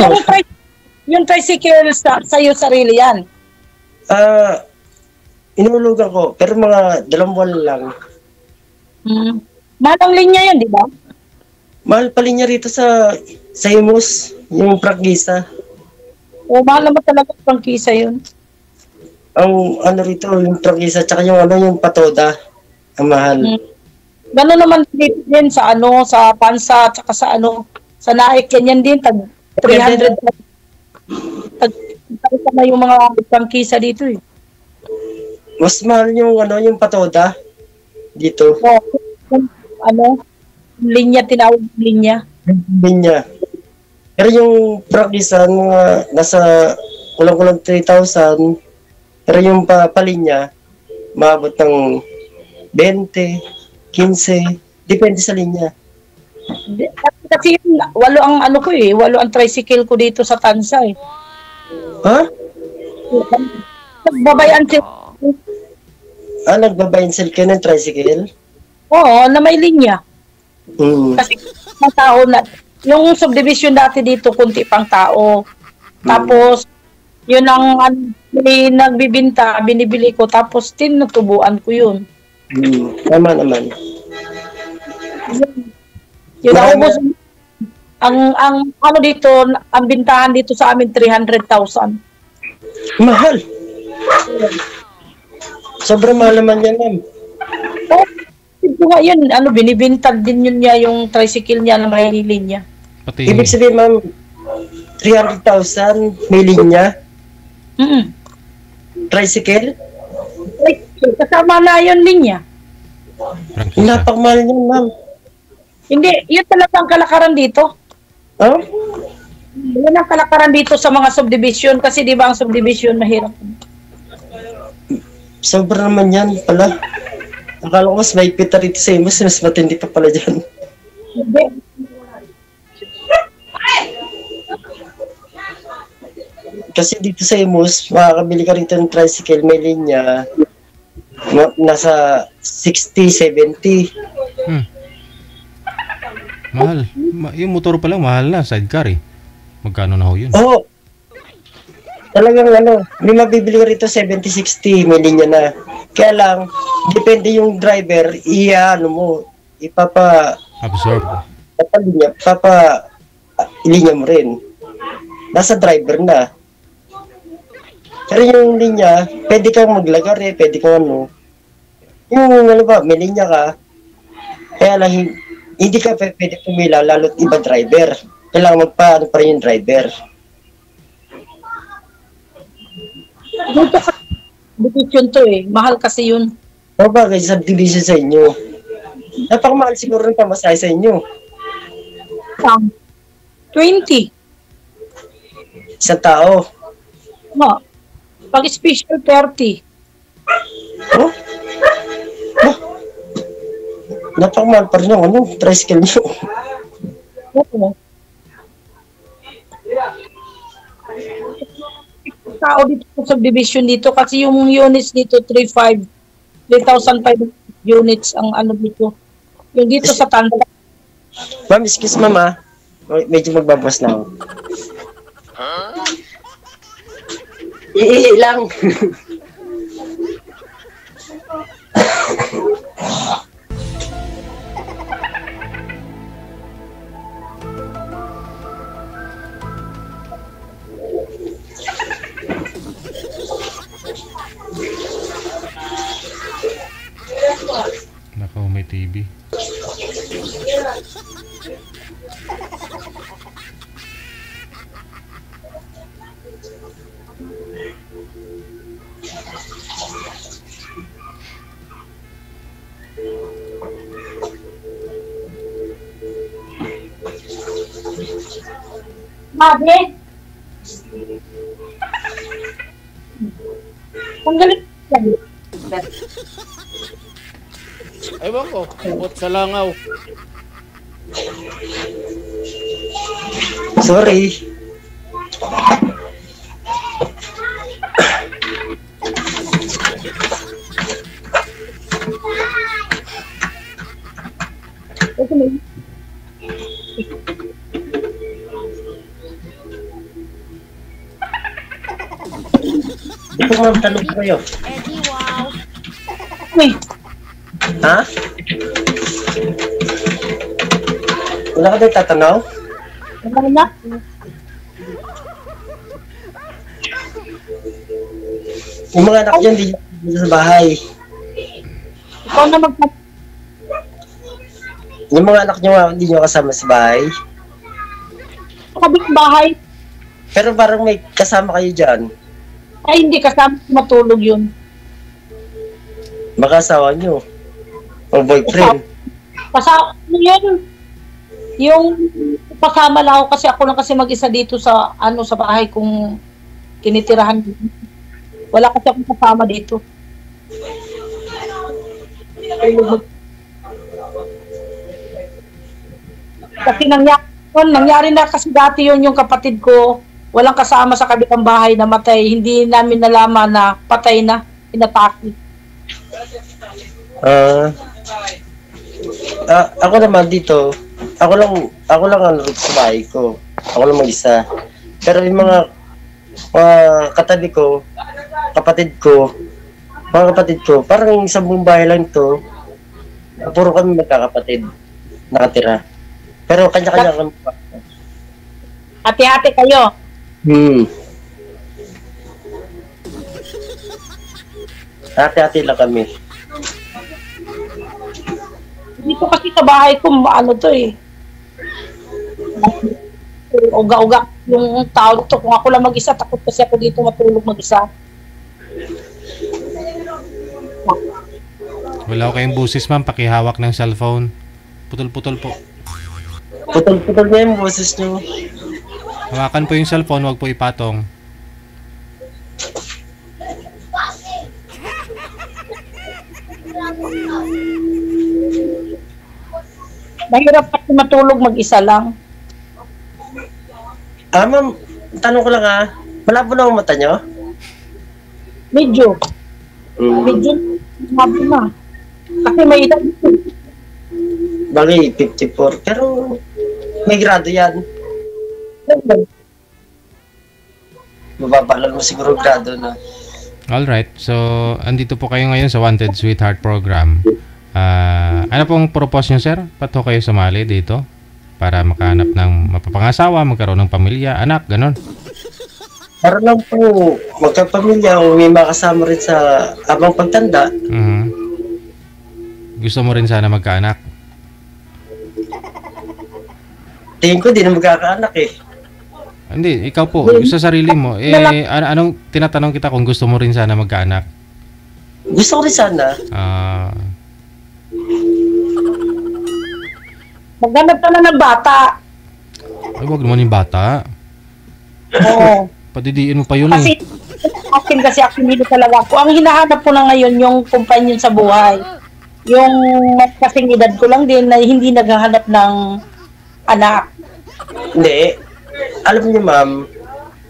Yung tricycle sa'yo sarili yan? Inulugan ko, pero mga 2 buwan lang. Mahal ang linya yan, di ba? Mahal pa linya rito sa Imus, yung prangkisa. Mahal naman talaga ang prangkisa yun. Ang ano rito, yung prangkisa, tsaka yung patoda, ang mahal. Gano'n naman din sa sa Pansa, tsaka sa Naik, yan din, tag 300 na yung mga prangkisa dito eh. Mas mahal yung patoda dito. Linya, tinawag linya. Linya. Pero yung prangkisa, nasa kulang-kulang 3,000. Pero yung palinya, maabot ng 20, 15, depende sa linya. Kasi 8 ang 8 ang tricycle ko dito sa Tansa eh. Nagbabayan sila. Nagbabayan sila kayo ng tricycle? Oo, na may linya. Kasi mga tao na, yung subdivision dati dito, kunti pang tao. Tapos, yun ang may nagbibinta, binibili ko, tapos tinutubuan ko yun. Naman. Yun naubos. Ang dito, ang bintahan dito sa amin 300,000. Mahal. Sobrang mahal naman yan, ma'am. Ito nga yun, binibintag din yun niya yung tricycle niya na may linya. Ibig sabihin, ma'am, 300,000 may linya? Tricycle? Kasama na yun linya. Napakmahal niyan, ma'am. Hindi, yun talagang kalakaran dito. Yun ang kalakaran dito sa mga subdivision kasi di ba ang subdivision mahirap. Sobra naman yan pala. Akala ko mas may pita rito sa Imus, mas matindi pa pala dyan. Hindi. Kasi dito sa Imus, makakabili ka rito ng tricycle, may linya, nasa 60, 70. Mahal. Yung motor pa lang mahal na, sidecar eh. Magkano na ho yun? Talagang may mabibili ka rito 70-60, may linya na. Kaya lang, depende yung driver, absorb. Ilinya mo rin. Nasa driver na. Pero yung linya, pwede kang maglagay, pwede kang may linya ka, kaya lang hindi ka pwede pumila, lalo't iba driver. Kailangan magpaano pa rin yung driver. Division to mahal kasi yun. O bagay, subdivision sa inyo. Napakamahal siguro ng pamasahe sa inyo. 20. Isang tao. Pag special 30. Oh? Napakamahal pa rin yung tricycle nyo. Oo. Tao dito sa subdivision dito kasi yung units dito 3,500 units ang dito. Yung dito sa Tanda. Ma'am, excuse mama. Medyo magbabas na ako. Lang. Nako, may TV. Mabe? Ang galing yan. Ewan ko, bukot sa langaw. Sorry. Ito nga tanong ko kayo. Eddie, wow. Ha? Wala ka tayo tatanaw? Wala na. Yung mga anak dyan, di sa bahay. Ikaw na Yung mga anak nyo, hindi nyo kasama sa bahay. Kabit bahay. Pero parang may kasama kayo dyan. Ay, hindi kasama matulog yun. Baka asawa nyo. O boyfriend. Kasama yun. Yung kasama lang ako kasi mag-isa dito sa sa bahay kung tinitirahan. Wala kasi akong kasama dito. Kasi nangyari na kasi dati yun yung kapatid ko. Walang kasama sa kabilang bahay na matay. Hindi namin nalaman na patay na. Inatake. Ako naman dito. Ako lang ang sa bahay ko. Ako lang mag-isa. Pero yung mga katabi ko, mga kapatid ko, parang isang buong bahay lang to. Puro kami magkakapatid nakatira. Pero kanya-kanya kami. Hati-hati kayo. Hati-hati lang kami. Dito kasi sa bahay ko, uga-uga yung tao dito. Kung ako lang mag-isa, takot kasi ako dito matulog mag-isa. Wala ko kayong busis, ma'am. Pakihawak ng cellphone. Putol-putol po. Putol-putol na yung boses nyo. Hawakan po yung cellphone, wag po ipatong. Mahirap kasi matulog mag-isa lang. Ma'am, tanong ko lang malabo na ang mata nyo? Medyo. Medyo malabo na. Kasi may edad dito. Bagay, 54. Pero may grado yan. Mababalal mo siguro grado na. Alright, so andito po kayo ngayon sa Wanted Sweetheart program. Ano pong propose nyo, sir? Ba't ho kayo sumali dito? Para makahanap ng mapapangasawa, magkaroon ng pamilya, anak, ganon. Para lang po magkapamilya o may makasama rin sa habang pagtanda. Gusto mo rin sana magkaanak? Tingin ko di na magkakaanak eh. Hindi, ikaw po, sa sarili mo. Anong tinatanong kita kung gusto mo rin sana magkaanak? Gusto ko rin sana. Maghanap ka na ng bata. Ay, wag naman yung bata. Oo. Padidiin mo pa yun Kasi, kasi hindi talaga ako. Ang hinahanap ko na ngayon yung companion sa buhay. Yung kasing edad ko lang din na hindi naghahanap ng anak. Hindi. Alam niyo ma'am,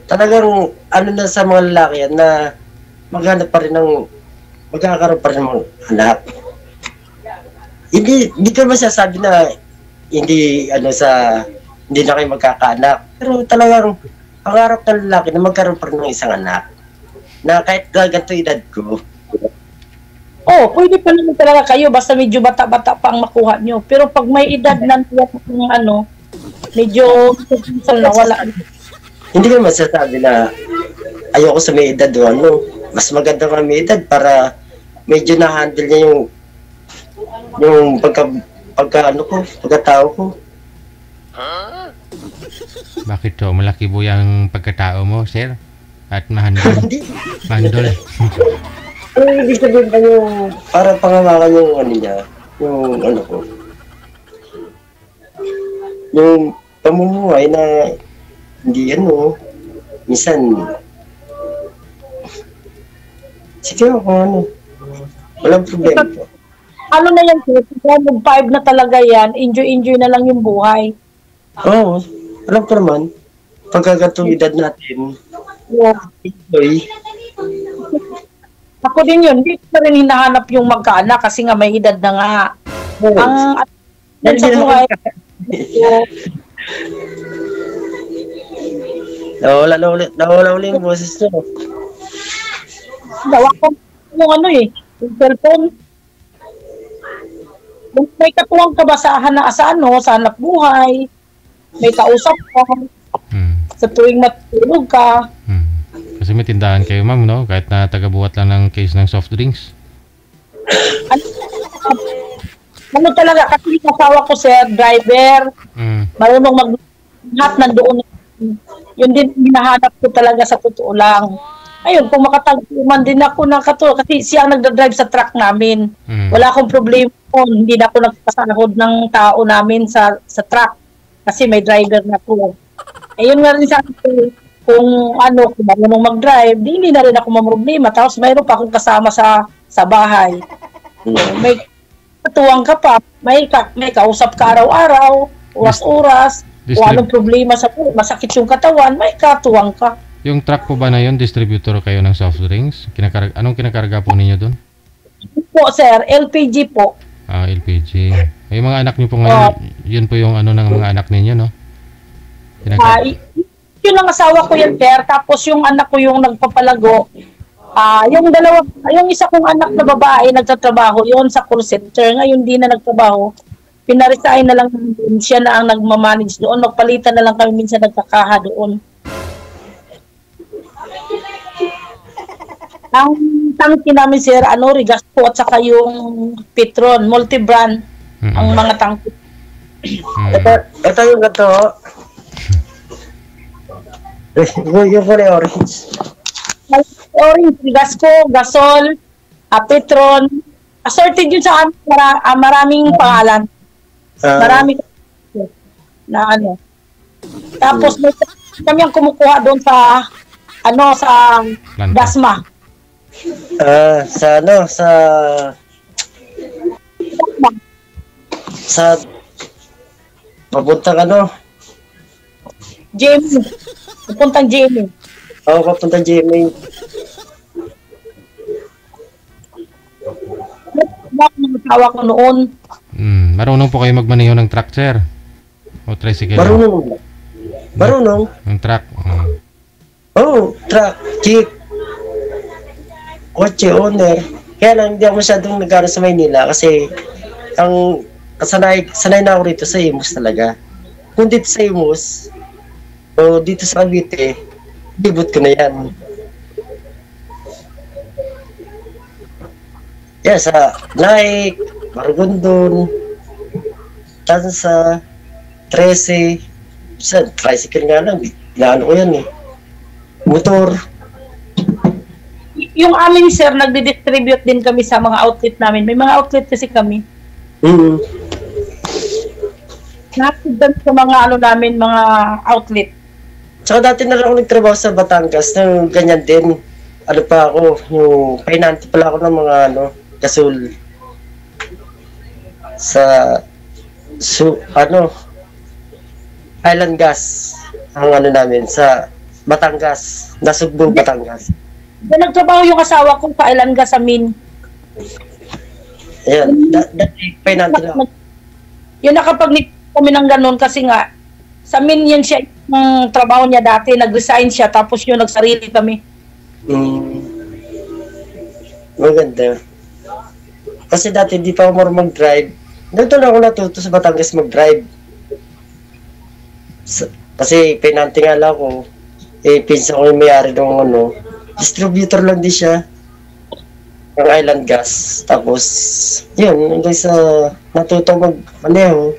talagang ano na sa mga lalaki yan na maghanap pa rin ng magkakaroon pa rin ng anak. Hindi ko masasabi na hindi hindi na kayo magkakaanak. Pero talagang pangarap ng lalaki na magkaroon pa rin ng isang anak. Na kahit ganito edad ko. Oh, pwede pa naman talaga kayo basta medyo bata-bata pa ang makuha nyo. Pero pag may edad ng medyo wala. Hindi ko masasabi na ayoko sa may edad o mas maganda ka may edad para medyo na-handle niya yung pagkatao ko. Bakit to? Malaki po yung pagkatao mo, sir? At mahandol? Mahandol. Ibig sabihin ba yung para pangawakan yung niya, yung ko. Yung pamumuhay na hindi minsan sige ako walang problema po. Ano na yan, mag-5 na talaga yan, enjoy na lang yung buhay. Oo, alam ko naman, pagkagatong edad natin, enjoy. Ako din yun, hindi ko rin hinahanap yung magkaanak kasi nga may edad na nga. Ang sa buhay, nawala ulit yung boses nyo. Dawa ko yung yung cellphone. May katuwang ka ba sa hanap buhay? May kausap ka? Sa tuwing matulog ka? Kasi may tindahan kayo, ma'am, no? Kahit na taga-buhat lang ng case ng soft drinks. Ano talaga, kasi kasawa ko sir, driver, marunong mag-hat nandoon. Yun din hinahanap ko talaga sa totoo lang. Ayun, kung makatagpuman din ako ng katulad, kasi siya ang nagdadrive sa truck namin. Wala akong problema kung hindi na ako nagpasahod ng tao namin sa truck. Kasi may driver na ko. Ayun nga rin sa akin, kung marunong mag-drive, hindi na rin ako mamroblema. Tapos mayroon pa akong kasama sa bahay. May katuwang ka pa, may kausap ka araw-araw, oras-oras, kung anong problema masakit yung katawan, may katuwang ka. Yung truck po ba na yun, distributor kayo ng soft drinks? Anong kinakarga po ninyo doon? Po sir, LPG po. LPG. Yung mga anak niyo po ngayon, yun po yung ng mga anak ninyo, no? Yun ang asawa ko yan, sir. Tapos yung anak ko yung nagpapalago. Yung isa kong anak na babae nagtatrabaho, yun sa call center. Ngayon di na nagtrabaho. Pinaresign na lang siya na ang nagmamanage doon. Magpalitan na lang kami minsan nagkakaha doon. Ang tangki namin sir, Rigasco at saka yung Petron, multi-brand ang mga tangki. Ito yung gato. Yung kulay orange. Orange, Rigasco, Gasol, Petron. Assorted yun sa amin, maraming pangalan. Marami na Tapos may kami ang kumukuha doon sa Dasma. Sa papuntang Jamie. Papuntang Jamie. Oo, papuntang Jamie. Tawa ko noon. Marunong po kayo magmaneho ng truck, sir? O tricycle? Marunong. Ng truck? Oo, truck, jeep, kotse, owner. Kaya lang, hindi ako masyadong nag-aaral sa Maynila kasi ang sanay na ako rito sa Imus talaga. Kung dito sa Imus, o dito sa Cavite, libot ko na yan. Yan, sa Nike, Maragondon, Tansa, 13, sa tricycle nga lang, inaano ko yan eh. Motor. Yung amin, sir, nagdi-distribute din kami sa mga outlet namin. May mga outlet kasi kami. Nahatid din sa mga ano namin, mga outlet. Tsaka dati na rin ako nagtrabaho sa Batangas na ganyan din. Ano pa ako, yung pinante pala ako ng mga gasol. Sa Island Gas ang namin sa Batangas, Nasugbong, Batangas. Nagtrabaho yung asawa ko sa Island Gas sa Min. Ayan, dati pinante lang. Yun nakapag kami ng ganun kasi nga sa Min yan siya yung trabaho niya dati, nag-resign siya tapos yun nagsarili kami. Maganda. Kasi dati di pa ako marunong mag-drive. Dito na ako natuto sa Batangas mag-drive. Kasi pinante nga lang ako. Pinsan ko yung mayari ng distributor lang din siya. Ng Island Gas. Tapos, yun, hanggang sa natuto mag-maneho.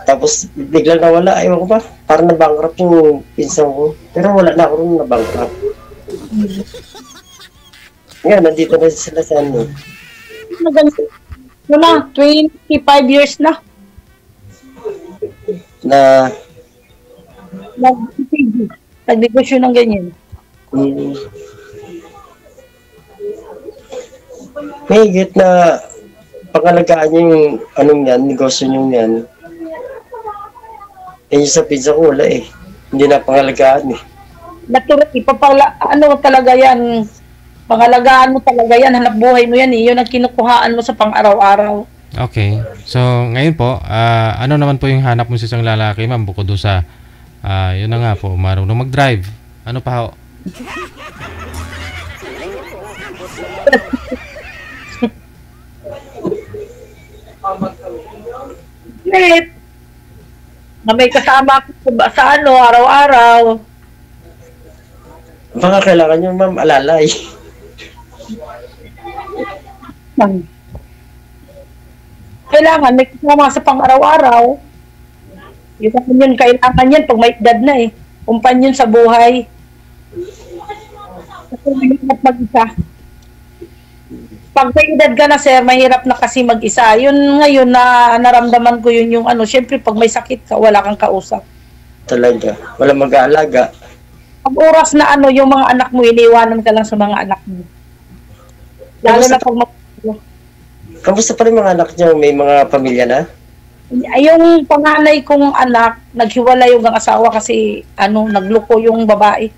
Tapos, biglang nawala. Ayaw ko ba? Parang na-bankrupt yung pinsan ko. Pero wala na ako rin na-bankrupt. Ngayon, nandito na sila sa Wala, 25 years na. Nag-negosyo ng ganyan. May higit na pangalagaan yung negosyo nyo yan. Yung sa pizza ko wala eh. Hindi na pangalagaan eh. Natural, talaga yan. Pangalagaan mo talaga yan. Hanap buhay mo yan eh. Yun ang kinukuhaan mo sa pang-araw-araw. Okay. So, ngayon po, ano naman po yung hanap mo sa isang lalaki, ma'am, bukod doon sa, yun na nga po, marunong mag-drive. Ano pa ho? Na may kasama sa araw-araw. Baka kailangan nyo, ma'am, alalay. Kailangan, may kasama sa pang-araw-araw. Yun, kailangan yan pag may edad na eh. Kumpanyon sa buhay. Kasi mahirap mag-isa. Pag may edad ka na, sir, mahirap na kasi mag-isa. Yun ngayon na naramdaman ko yun yung syempre pag may sakit ka, wala kang kausap. Talaga. Wala mag-aalaga. Pag oras na yung mga anak mo, iniwanan ka lang sa mga anak mo. Lalo na pag Kamusta pa rin mga anak niyo? May mga pamilya na? Yung panganay kong anak, naghiwalay yung asawa kasi nagloko yung babae.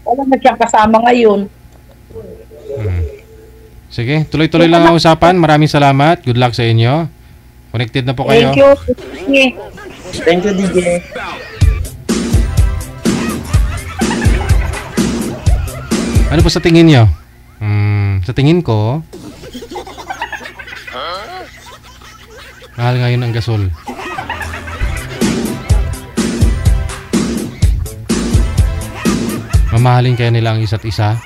Wala na siyang kasama ngayon. Sige, tuloy-tuloy lang ang usapan. Maraming salamat. Good luck sa inyo. Connected na po kayo. Thank you. Thank you, DJ. Ano po sa tingin nyo? Sa tingin ko, mahal ngayon ang gasol. Mamahalin kaya nila ang isa't isa?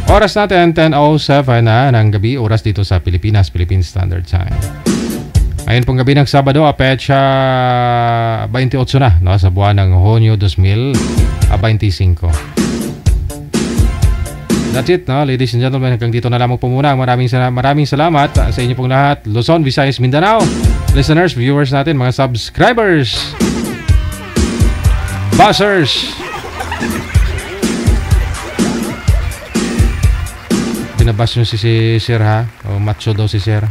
Oras natin 10:07 na ng gabi, oras dito sa Pilipinas, Philippine Standard Time. Ngayon pong gabi ng Sabado, petsa 28 na, no, sa buwan ng Hunyo 2025. That's it, no, ladies and gentlemen. Hanggang dito na lamang po muna. Maraming salamat sa inyo pong lahat. Luzon, Visayas, Mindanao, listeners, viewers natin, mga subscribers, buzzers. Pinabas nyo si Sir, ha? O macho daw si Sir.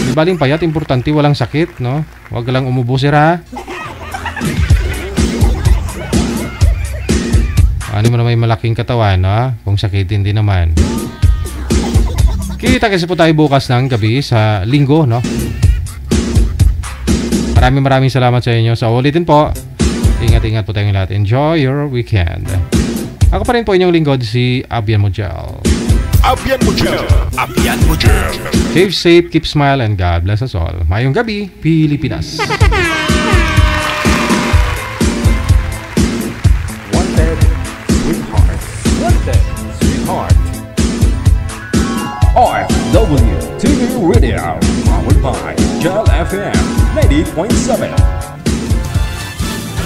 Di baling payat, importante walang sakit, no? Huwag lang umubo, Sir, ha? Ano mo na may malaking katawan, no? Kung sakitin din naman. Kita kasi po tayo bukas ng gabi sa linggo, no? Maraming salamat sa inyo. So, ulitin po. Ingat-ingat po tayong lahat. Enjoy your weekend. Ako pa rin po inyong lingkod, si Abian Mojel. Abian Mojel. Abian Mojel. Keep safe, keep smile, and God bless us all. Mayong gabi, Pilipinas. Wanted, sweetheart. Wanted, sweetheart. OFW TV Radio, powered by Gel FM 90.7.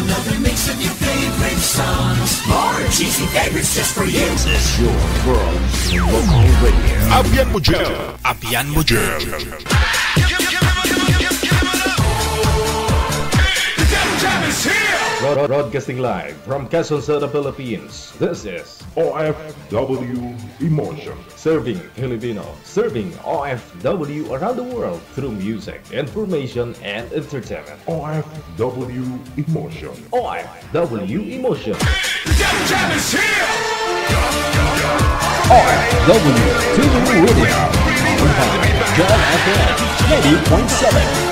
Another mix of your favorite songs. More cheesy favorites just for you. This is your world local radio. Abian Mojel. Abian Mojel. Broadcasting live from Quezon City, Philippines. This is OFW Emotion. Serving Filipino, serving OFW around the world through music, information, and entertainment. OFW Emotion. OFW Emotion. OFW TV Radio, powered by Gel FM 90.7.